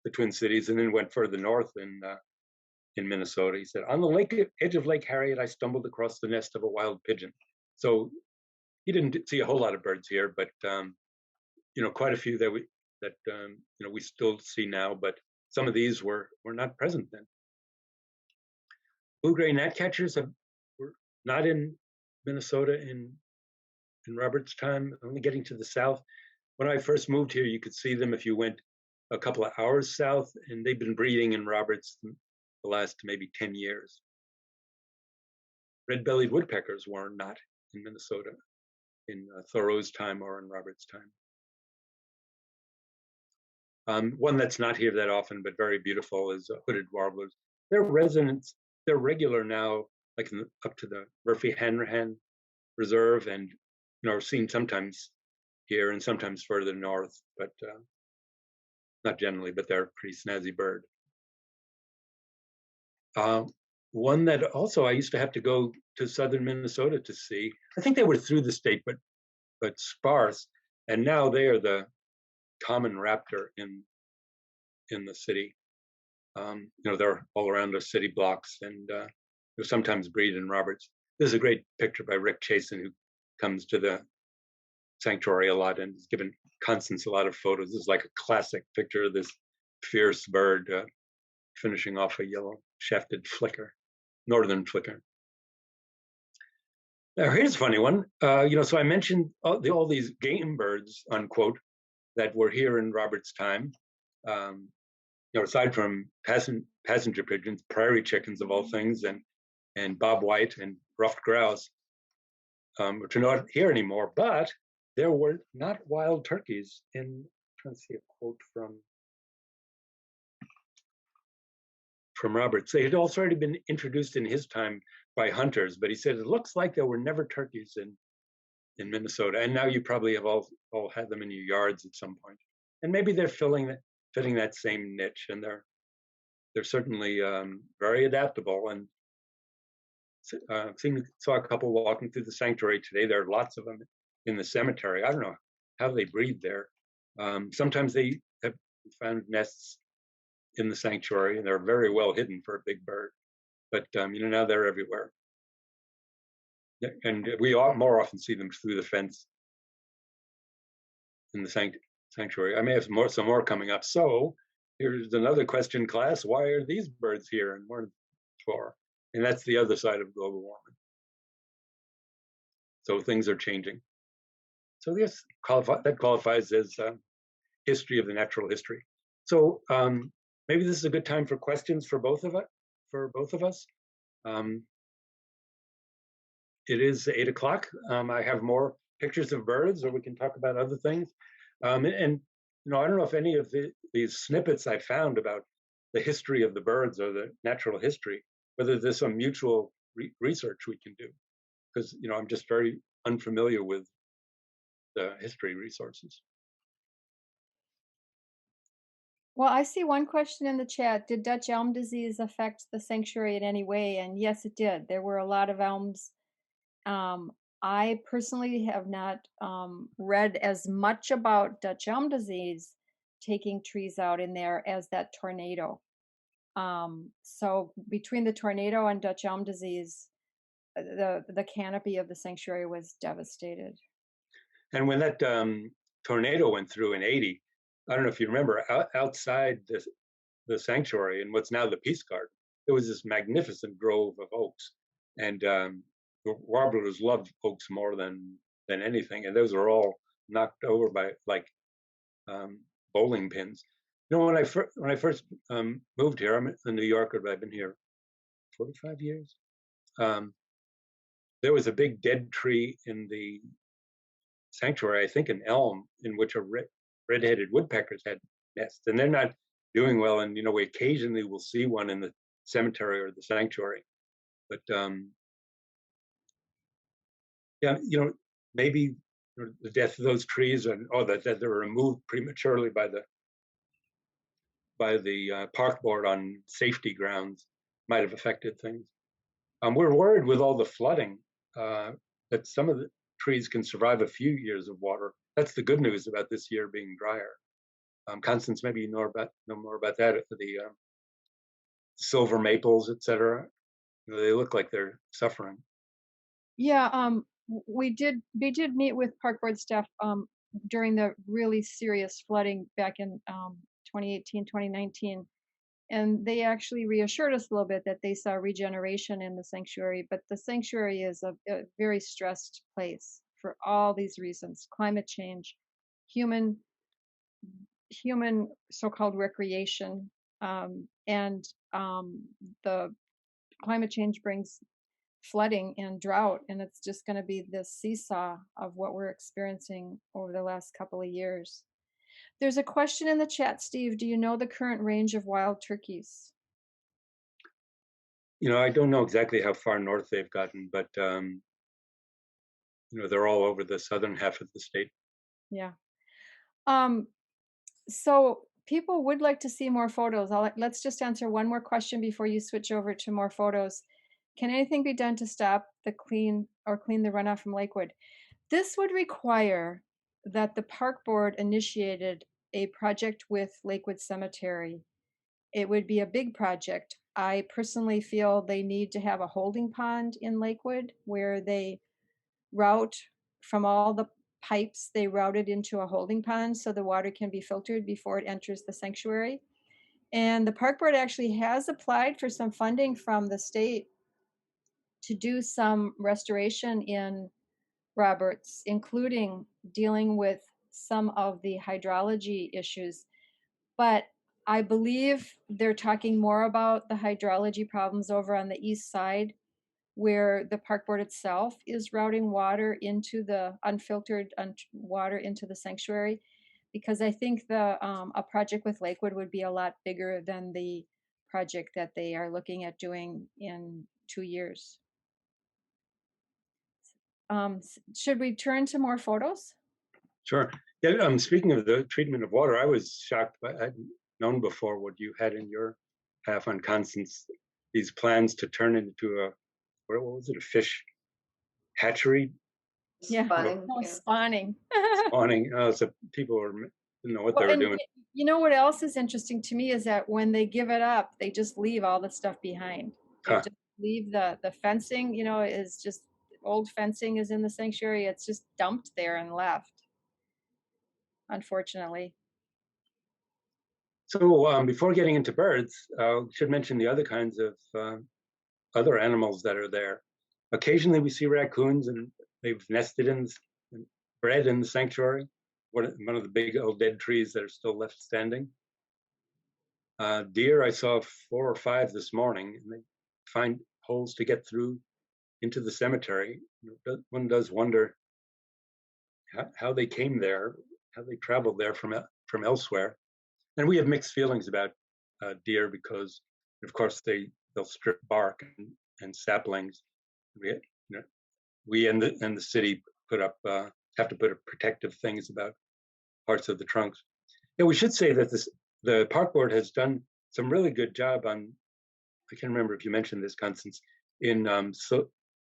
C: the Twin Cities and then went further north in Minnesota. He said, "On the edge of Lake Harriet, I stumbled across the nest of a wild pigeon." So he didn't see a whole lot of birds here, but quite a few that we still see now. But some of these were not present then. Blue-gray gnatcatchers were not in Minnesota in Robert's time. Only getting to the south. When I first moved here, you could see them if you went a couple of hours south, and they've been breeding in Roberts the last maybe 10 years. Red-bellied woodpeckers were not in Minnesota in Thoreau's time or in Robert's time. One that's not here that often, but very beautiful, is hooded warblers. They're regular now, like up to the Murphy-Hanrahan Reserve, and are seen sometimes here and sometimes further north, but not generally, but they're a pretty snazzy bird. One that also I used to have to go to southern Minnesota to see. I think they were through the state, but sparse. And now they are the common raptor in the city. They're all around the city blocks, and they sometimes breed in Roberts. This is a great picture by Rick Chasen, who comes to the sanctuary a lot and has given Constance a lot of photos. This is like a classic picture of this fierce bird finishing off a yellow shafted flicker, northern flicker. Now here's a funny one. So I mentioned all these game birds, unquote, that were here in Robert's time. Aside from passenger pigeons, prairie chickens of all things, and bobwhite and ruffed grouse, which are not here anymore. But there were not wild turkeys in. I'm trying to see a quote from Roberts. They had also already been introduced in his time by hunters, but he said it looks like there were never turkeys in Minnesota. And now you probably have all had them in your yards at some point. And maybe they're fitting that same niche, and they're certainly very adaptable. And saw a couple walking through the sanctuary today. There are lots of them in the cemetery. I don't know how they breed there. Sometimes they have found nests in the sanctuary, and they're very well hidden for a big bird. But now they're everywhere, and we more often see them through the fence in the sanctuary. I may have some more coming up. So here's another question, class. Why are these birds here and more for? And that's the other side of global warming. So things are changing. So yes, that qualifies as history of the natural history. So maybe this is a good time for questions for both of us. It is 8 o'clock. I have more pictures of birds, or we can talk about other things. And I don't know if any of these snippets I found about the history of the birds or the natural history, whether there's some mutual research we can do, because I'm just very unfamiliar with the history resources.
B: Well, I see one question in the chat. Did Dutch elm disease affect the sanctuary in any way? And yes, it did. There were a lot of elms. I personally have not read as much about Dutch elm disease taking trees out in there as that tornado. So between the tornado and Dutch elm disease, the canopy of the sanctuary was devastated.
C: And when that tornado went through in '80, I don't know if you remember, outside the sanctuary in what's now the Peace Garden, there was this magnificent grove of oaks, and the warblers loved oaks more than anything, and those were all knocked over by like bowling pins. When I first moved here, I'm a New Yorker, but I've been here 45 years. There was a big dead tree in the sanctuary, I think an elm, in which a red-headed woodpeckers had nests, and they're not doing well. And we occasionally will see one in the cemetery or the sanctuary, but yeah, maybe the death of those trees, or that they were removed prematurely by the park board on safety grounds, might have affected things. We're worried with all the flooding that some of the trees can survive a few years of water. That's the good news about this year being drier. Constance, maybe you know more about that. The silver maples, etc. They look like they're suffering.
B: Yeah, we did meet with park board staff during the really serious flooding back in 2018, 2019. And they actually reassured us a little bit that they saw regeneration in the sanctuary, but the sanctuary is a very stressed place for all these reasons: climate change, human so-called recreation, and the climate change brings flooding and drought, and it's just going to be this seesaw of what we're experiencing over the last couple of years. There's a question in the chat, Steve. Do you know the current range of wild turkeys?
C: I don't know exactly how far north they've gotten, but they're all over the southern half of the state.
B: Yeah. So people would like to see more photos. Let's just answer one more question before you switch over to more photos. Can anything be done to stop the clean the runoff from Lakewood? This would require that the park board initiated a project with Lakewood Cemetery. It would be a big project. I personally feel they need to have a holding pond in Lakewood where they route from all the pipes, they route it into a holding pond so the water can be filtered before it enters the sanctuary. And the park board actually has applied for some funding from the state to do some restoration in Roberts, including dealing with some of the hydrology issues. But I believe they're talking more about the hydrology problems over on the east side, where the park board itself is routing water into the unfiltered water into the sanctuary, because I think a project with Lakewood would be a lot bigger than the project that they are looking at doing in 2 years. Should we turn to more photos?
C: Sure. Yeah. Speaking of the treatment of water, I was shocked. I hadn't known before what you had in your half on Constance. These plans to turn into what was it? A fish hatchery?
B: Yeah.
A: Spawning.
B: Oh, spawning.
C: Spawning. So people didn't know what they were doing.
B: You know what else is interesting to me is that when they give it up, they just leave all the stuff behind. They just leave the fencing, is just old fencing is in the sanctuary. It's just dumped there and left, unfortunately.
C: So before getting into birds, I should mention the other kinds of other animals that are there. Occasionally we see raccoons, and they've nested in, bred in the sanctuary, one of the big old dead trees that are still left standing. Deer, I saw 4 or 5 this morning, and they find holes to get through into the cemetery. One does wonder how they came there, how they traveled there from elsewhere. And we have mixed feelings about deer because, of course, they'll strip bark and saplings. We and the city have to put up protective things about parts of the trunks. Yeah, we should say that the park board has done some really good job on. I can't remember if you mentioned this, Constance, in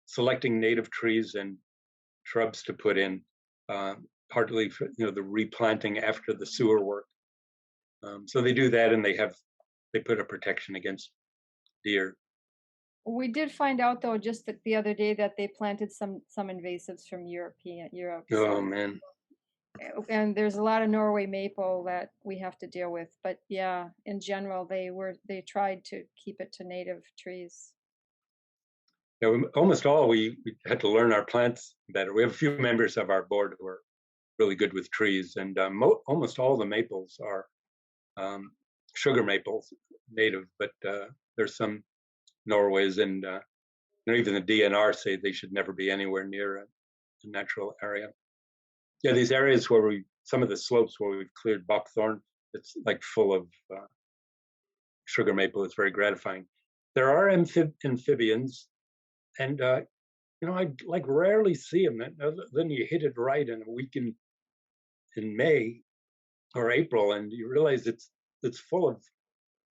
C: selecting native trees and shrubs to put in, partly for, the replanting after the sewer work. So they do that, and they put a protection against deer.
B: We did find out though just the other day that they planted some invasives from Europe.
C: Oh man.
B: And there's a lot of Norway maple that we have to deal with. But yeah, in general, they tried to keep it to native trees.
C: Yeah, almost all we had to learn our plants better. We have a few members of our board who are really good with trees, and almost all the maples are sugar maples, native, but there's some Norways and even the DNR say they should never be anywhere near a natural area. Yeah, these areas where some of the slopes where we've cleared buckthorn, it's like full of sugar maple. It's very gratifying. There are amphibians, and I like rarely see them. Then you hit it right in a week in May or April, and you realize it's full of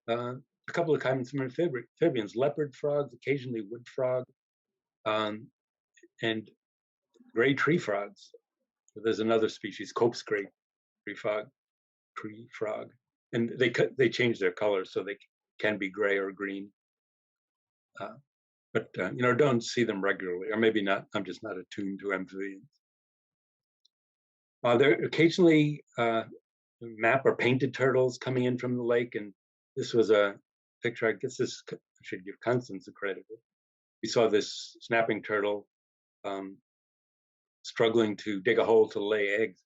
C: a couple of kinds of amphibians, leopard frogs, occasionally wood frog, and gray tree frogs. There's another species, Cope's gray tree frog, and they change their colors so they can be gray or green. But don't see them regularly, or maybe not. I'm just not attuned to amphibians. There occasionally map or painted turtles coming in from the lake, and this was a picture. I guess I should give Constance the credit. We saw this snapping turtle struggling to dig a hole to lay eggs.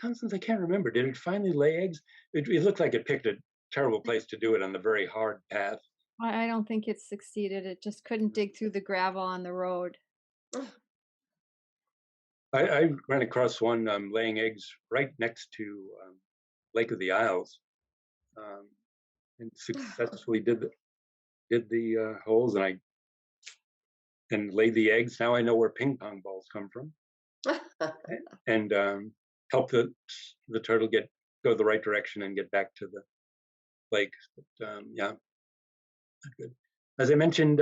C: Constance, I can't remember. Did it finally lay eggs? It looked like it picked a terrible place to do it on the very hard path.
B: I don't think it succeeded. It just couldn't dig through the gravel on the road.
C: I ran across one laying eggs right next to Lake of the Isles, and successfully did the holes, and laid the eggs. Now I know where ping pong balls come from, and help the turtle go the right direction and get back to the lake. But, yeah, good. As I mentioned,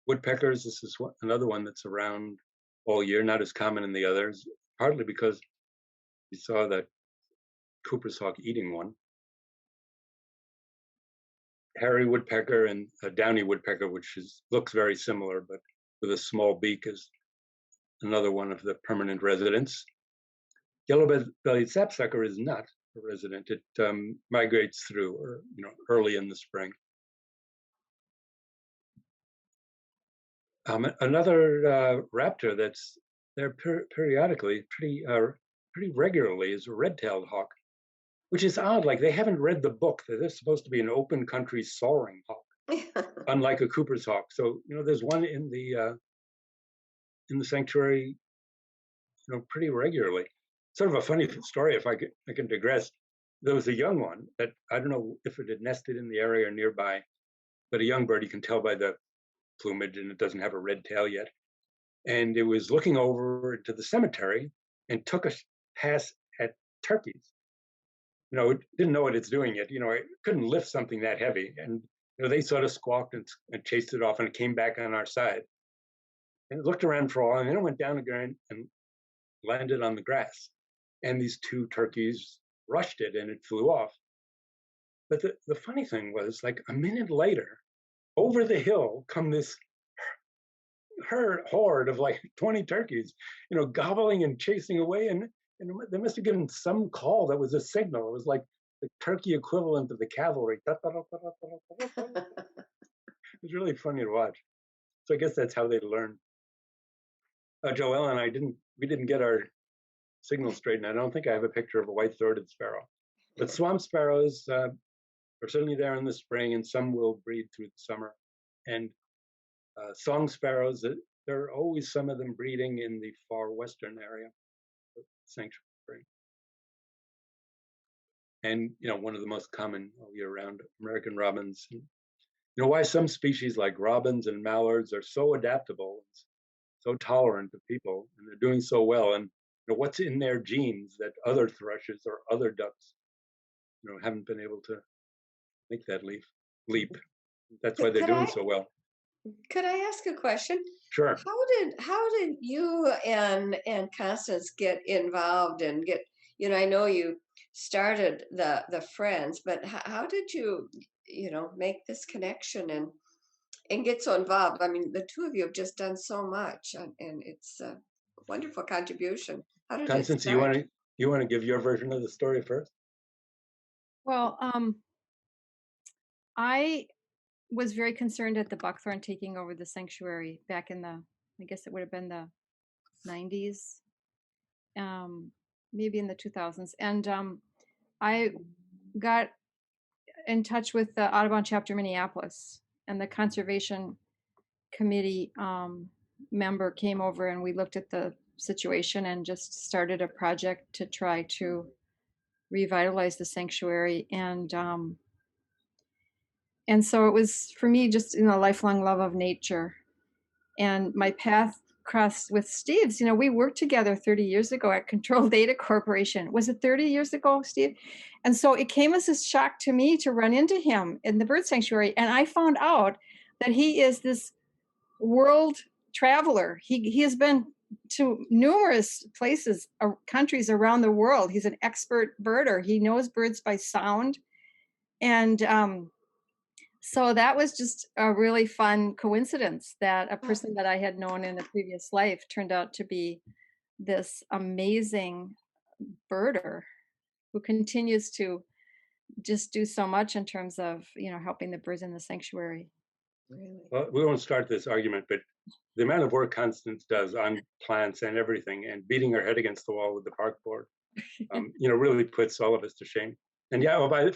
C: woodpeckers. This is another one that's around all year, not as common in the others, partly because we saw that Cooper's hawk eating one. Hairy woodpecker and a downy woodpecker, which looks very similar, but with a small beak, is another one of the permanent residents. Yellow-bellied sapsucker is not a resident. It migrates through, early in the spring. Another raptor that's there periodically, pretty regularly, is a red-tailed hawk, which is odd. Like, they haven't read the book that they're supposed to be an open country soaring hawk, unlike a Cooper's hawk. So there's one in the sanctuary, pretty regularly. Sort of a funny story, if I can digress. There was a young one that I don't know if it had nested in the area or nearby, but a young bird, you can tell by the plumage, and it doesn't have a red tail yet. And it was looking over to the cemetery and took a pass at turkeys. It didn't know what it's doing yet. It couldn't lift something that heavy. And they sort of squawked and chased it off, and it came back on our side. And it looked around for a while, and then it went down again and landed on the grass. And these 2 turkeys rushed it, and it flew off. But the funny thing was, like a minute later, over the hill come this horde of like 20 turkeys, gobbling and chasing away. And they must have given some call that was a signal. It was like the turkey equivalent of the cavalry. It was really funny to watch. So I guess that's how they learn. Joelle and I didn't get our signal straightened. I don't think I have a picture of a white-throated sparrow, but swamp sparrows are certainly there in the spring, and some will breed through the summer. And song sparrows, there are always some of them breeding in the far western area of the sanctuary. And one of the most common all year round American robins. Why some species like robins and mallards are so adaptable, so tolerant of people, and they're doing so well, and what's in their genes that other thrushes or other ducks haven't been able to make that leap. That's why they're doing so well.
A: Could I ask a question?
C: Sure.
A: How did you and Constance get involved and get, I know you started the Friends, but how did you make this connection and get so involved? I mean, the two of you have just done so much, and it's a wonderful contribution. How did
C: Constance,
A: it start?
C: you want to give your version of the story first?
B: Well, I was very concerned at the buckthorn taking over the sanctuary back in I guess it would have been the 90s, maybe in the 2000s. And I got in touch with the Audubon chapter Minneapolis, and the conservation committee member came over, and we looked at the situation and just started a project to try to revitalize the sanctuary. And so it was, for me, just a lifelong love of nature. And my path crossed with Steve's. We worked together 30 years ago at Control Data Corporation. Was it 30 years ago, Steve? And so it came as a shock to me to run into him in the bird sanctuary. And I found out that he is this world traveler. He has been to numerous places, countries around the world. He's an expert birder. He knows birds by sound. And so that was just a really fun coincidence that a person that I had known in a previous life turned out to be this amazing birder who continues to just do so much in terms of, helping the birds in the sanctuary.
A: Really?
C: Well, we won't start this argument, but the amount of work Constance does on plants and everything, and beating her head against the wall with the park board, really puts all of us to shame. And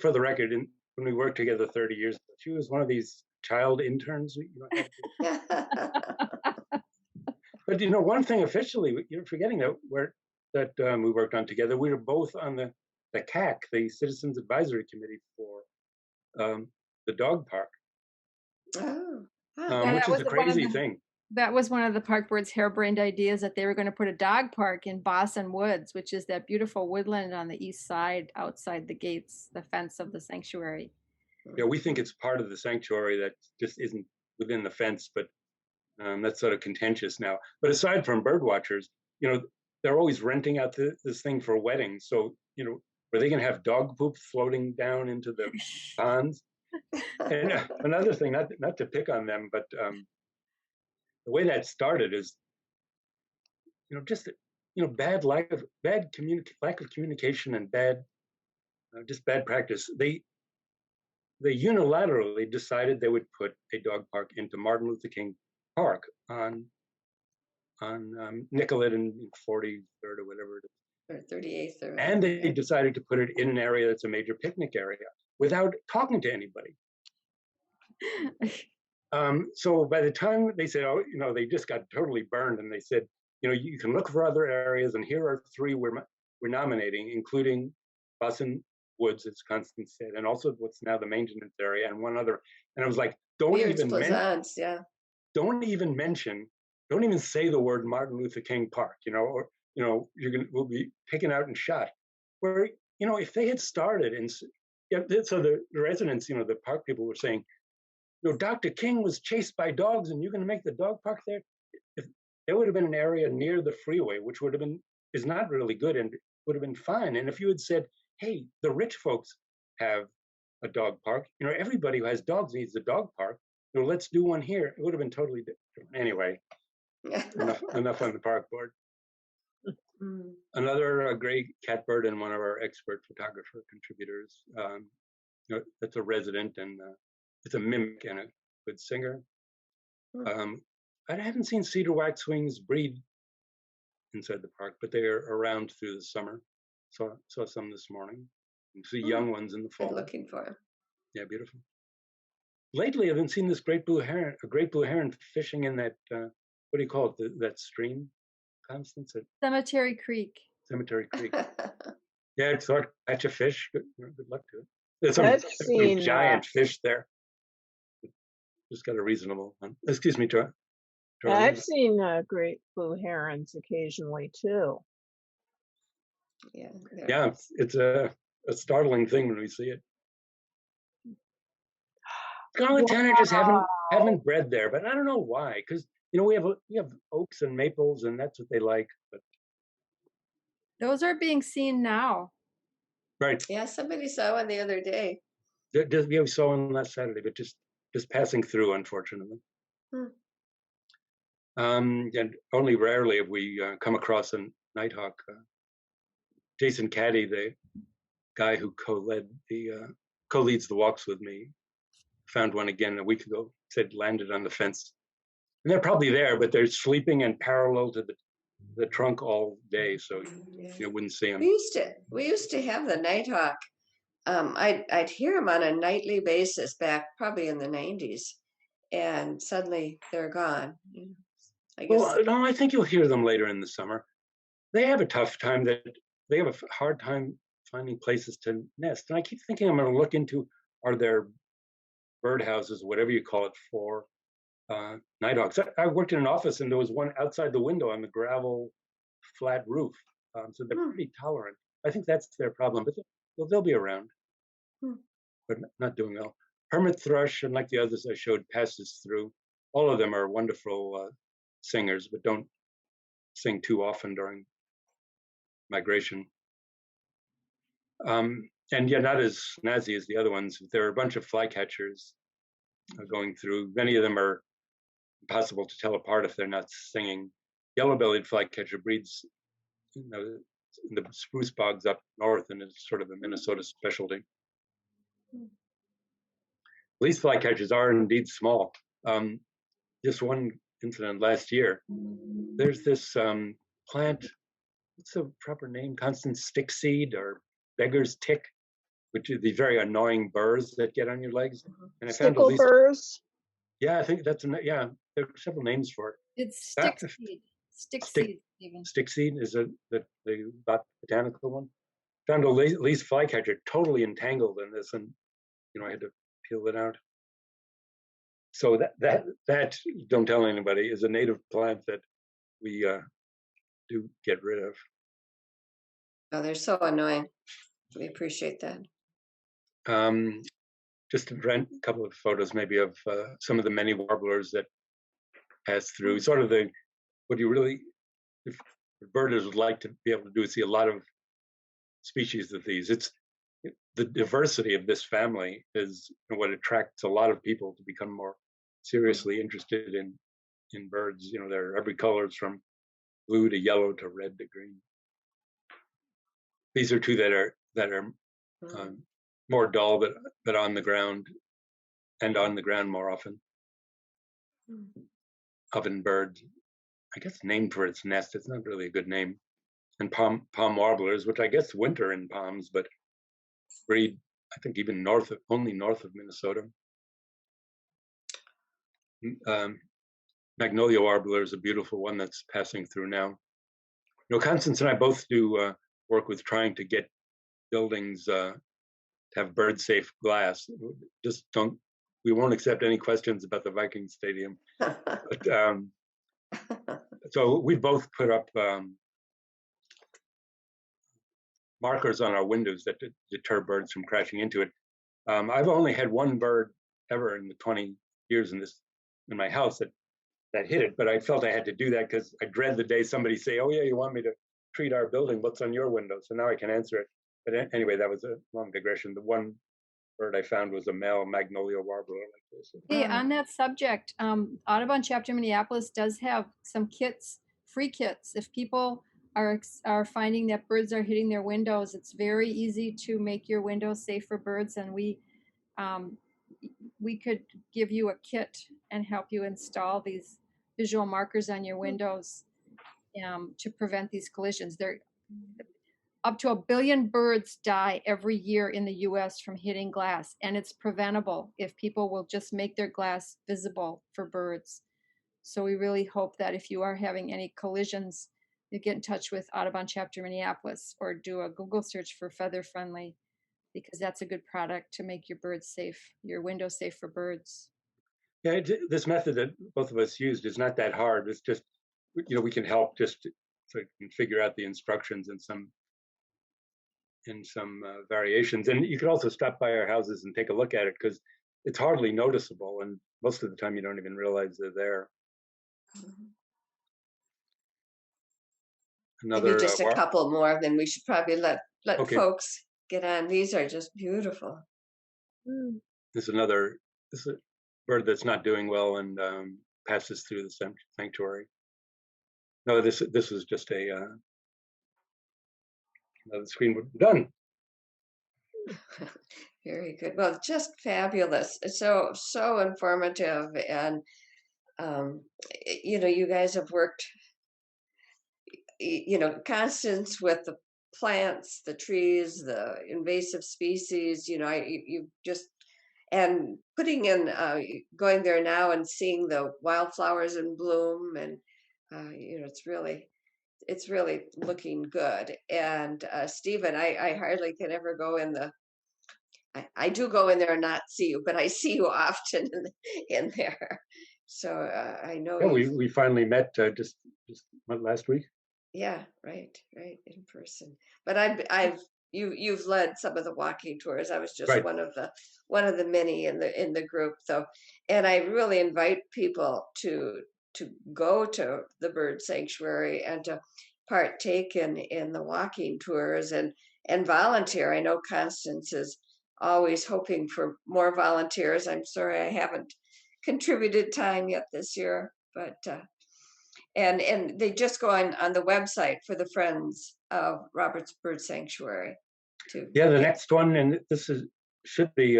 C: for the record, when we worked together 30 years ago, she was one of these child interns. But one thing officially, you're forgetting that we worked on together. We were both on the CAC, the Citizens Advisory Committee for the dog park. Which is a crazy thing.
B: That was one of the park board's harebrained ideas, that they were going to put a dog park in Boston Woods, which is that beautiful woodland on the east side outside the gates, the fence of the sanctuary.
C: Yeah, we think it's part of the sanctuary that just isn't within the fence, but that's sort of contentious now. But aside from bird watchers, they're always renting out this thing for weddings. So, are they going to have dog poop floating down into the ponds? And another thing, not to pick on them, but the way that started is, just lack of communication and bad practice. They unilaterally decided they would put a dog park into Martin Luther King Park on Nicollet and 43rd or whatever it is.
A: Or 38th.
C: And they decided to put it in an area that's a major picnic area without talking to anybody. So by the time they said, they just got totally burned, and they said, you can look for other areas, and here are 3 we're nominating, including Boston Woods, as Constance said, and also what's now the maintenance area, and one other. And I was like, don't even say the word Martin Luther King Park, or we'll be taken out and shot. Where if they had started, and so the residents, the park people were saying, Dr. King was chased by dogs, and you're going to make the dog park there? If there would have been an area near the freeway, which is not really good, and would have been fine. And if you had said, hey, the rich folks have a dog park, everybody who has dogs needs a dog park, let's do one here, it would have been totally different. Anyway, enough on the park board. Another gray catbird, and one of our expert photographer contributors. That's a resident, and it's a mimic and a good singer. I haven't seen cedar waxwings breed inside the park, but they are around through the summer. Saw some this morning. You see young ones in the fall.
A: Been looking for them.
C: Yeah, beautiful. Lately, I've been seeing this great blue heron fishing in that, what do you call it, that stream, Constance?
B: Cemetery Creek.
C: Cemetery Creek. Yeah, it's hard to catch a fish. Good luck to it. There's some giant fish there. Just got a reasonable one. Excuse me, Charlie.
D: I've seen great blue herons occasionally too.
A: Yeah.
C: It's a startling thing when we see it. Scarlet Tanner just haven't bred there, but I don't know why. Because we have oaks and maples, and that's what they like. But
B: those are being seen now.
C: Right.
A: Yeah, somebody saw one the other day.
C: We saw one last Saturday, but just passing through, unfortunately. And only rarely have we come across a nighthawk. Jason Caddy, the guy who co-leads the walks with me, found one again a week ago. Said landed on the fence, and they're probably there, but they're sleeping and parallel to the trunk all day, so you wouldn't see them.
A: We used to have the nighthawk. I'd hear them on a nightly basis back probably in the 90s, and suddenly they're gone. I guess.
C: Well, no, I think you'll hear them later in the summer. They have a tough time. They have a hard time finding places to nest, and I keep thinking I'm going to look into, are there birdhouses, whatever you call it, for nighthawks. I worked in an office, and there was one outside the window on the gravel flat roof, so they're pretty tolerant. I think that's their problem, but they'll be around, but not doing well. Hermit thrush, and like the others I showed, passes through. All of them are wonderful singers, but don't sing too often during migration. And yeah, not as snazzy as the other ones. There are a bunch of flycatchers going through. Many of them are impossible to tell apart if they're not singing. Yellow-bellied flycatcher breeds in the spruce bogs up north, and it's sort of a Minnesota specialty. These flycatchers are indeed small. Just one incident last year. There's this plant, what's the proper name? Constant stickseed or beggar's tick, which are the very annoying burrs that get on your legs. And I found at least,
D: burrs.
C: Yeah, I think there are several names for it.
B: It's stickseed. Stickseed, even.
C: Stickseed is the botanical one. Found at least flycatcher totally entangled in this, and I had to peel it out. So that don't tell anybody, is a native plant that we do get rid of.
A: Oh, they're so annoying. We appreciate that.
C: Just to rent a couple of photos, maybe, of some of the many warblers that pass through. Sort of what you really, if birders would like to be able to do, is see a lot of species of these. It's the diversity of this family is what attracts a lot of people to become more seriously interested in birds. There are every colors from blue to yellow to red to green. These are two that are more dull, but on the ground, and on the ground more often. Ovenbird, I guess named for its nest. It's not really a good name. And palm warblers, which I guess winter in palms, but breed, I think, even only north of Minnesota. Magnolia warbler is a beautiful one that's passing through now. Constance and I both do work with trying to get buildings to have bird-safe glass. We won't accept any questions about the Viking Stadium. But, so we both put up markers on our windows that deter birds from crashing into it. I've only had one bird ever in the 20 years in my house that hit it, but I felt I had to do that because I dread the day somebody say, "Oh yeah, you want me to treat our building? What's on your window?" So now I can answer it. But anyway, that was a long digression. The one bird I found was a male Magnolia warbler like this.
B: Hey, on that subject, Audubon Chapter Minneapolis does have some kits, free kits. If people are finding that birds are hitting their windows, it's very easy to make your windows safe for birds, and we could give you a kit and help you install these visual markers on your windows. to prevent these collisions. Up to 1 billion birds die every year in the US from hitting glass, and it's preventable if people will just make their glass visible for birds. So we really hope that if you are having any collisions, you get in touch with Audubon Chapter Minneapolis or do a Google search for feather friendly, because that's a good product to make your birds safe, your window safe for birds.
C: Yeah, this method that both of us used is not that hard. It's just, we can help just so you can figure out the instructions in some variations. And you can also stop by our houses and take a look at it, because it's hardly noticeable, and most of the time you don't even realize they're there.
A: Maybe
C: Another
A: just a couple more, then we should probably let
C: Okay.
A: folks get on. These are just beautiful.
C: This is a bird that's not doing well and passes through the sanctuary. No, this was just a the screen would be done.
A: Very good. Well, just fabulous. So informative, and you guys have worked, Constance, with the plants, the trees, the invasive species. You just, and putting in, going there now and seeing the wildflowers in bloom, and it's really looking good. And Stephen, I hardly can ever go in the. I do go in there and not see you, but I see you often in there. So I know.
C: Yeah, we finally met just last week.
A: Yeah, right, in person. But you've led some of the walking tours. I was just
C: Right.
A: one of the many in the group, though, and I really invite people to go to the bird sanctuary and to partake in the walking tours and volunteer. I know Constance is always hoping for more volunteers. I'm sorry I haven't contributed time yet this year, but and they just go on the website for the Friends of Roberts Bird Sanctuary too.
C: Yeah, the next one, and should be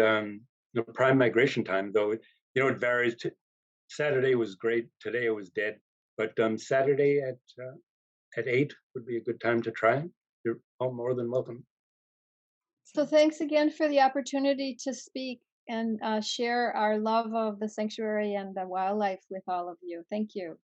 C: prime migration time, though it varies. Saturday was great. Today it was dead, but Saturday at 8 would be a good time to try. You're all more than welcome.
B: So thanks again for the opportunity to speak and share our love of the sanctuary and the wildlife with all of you. Thank you.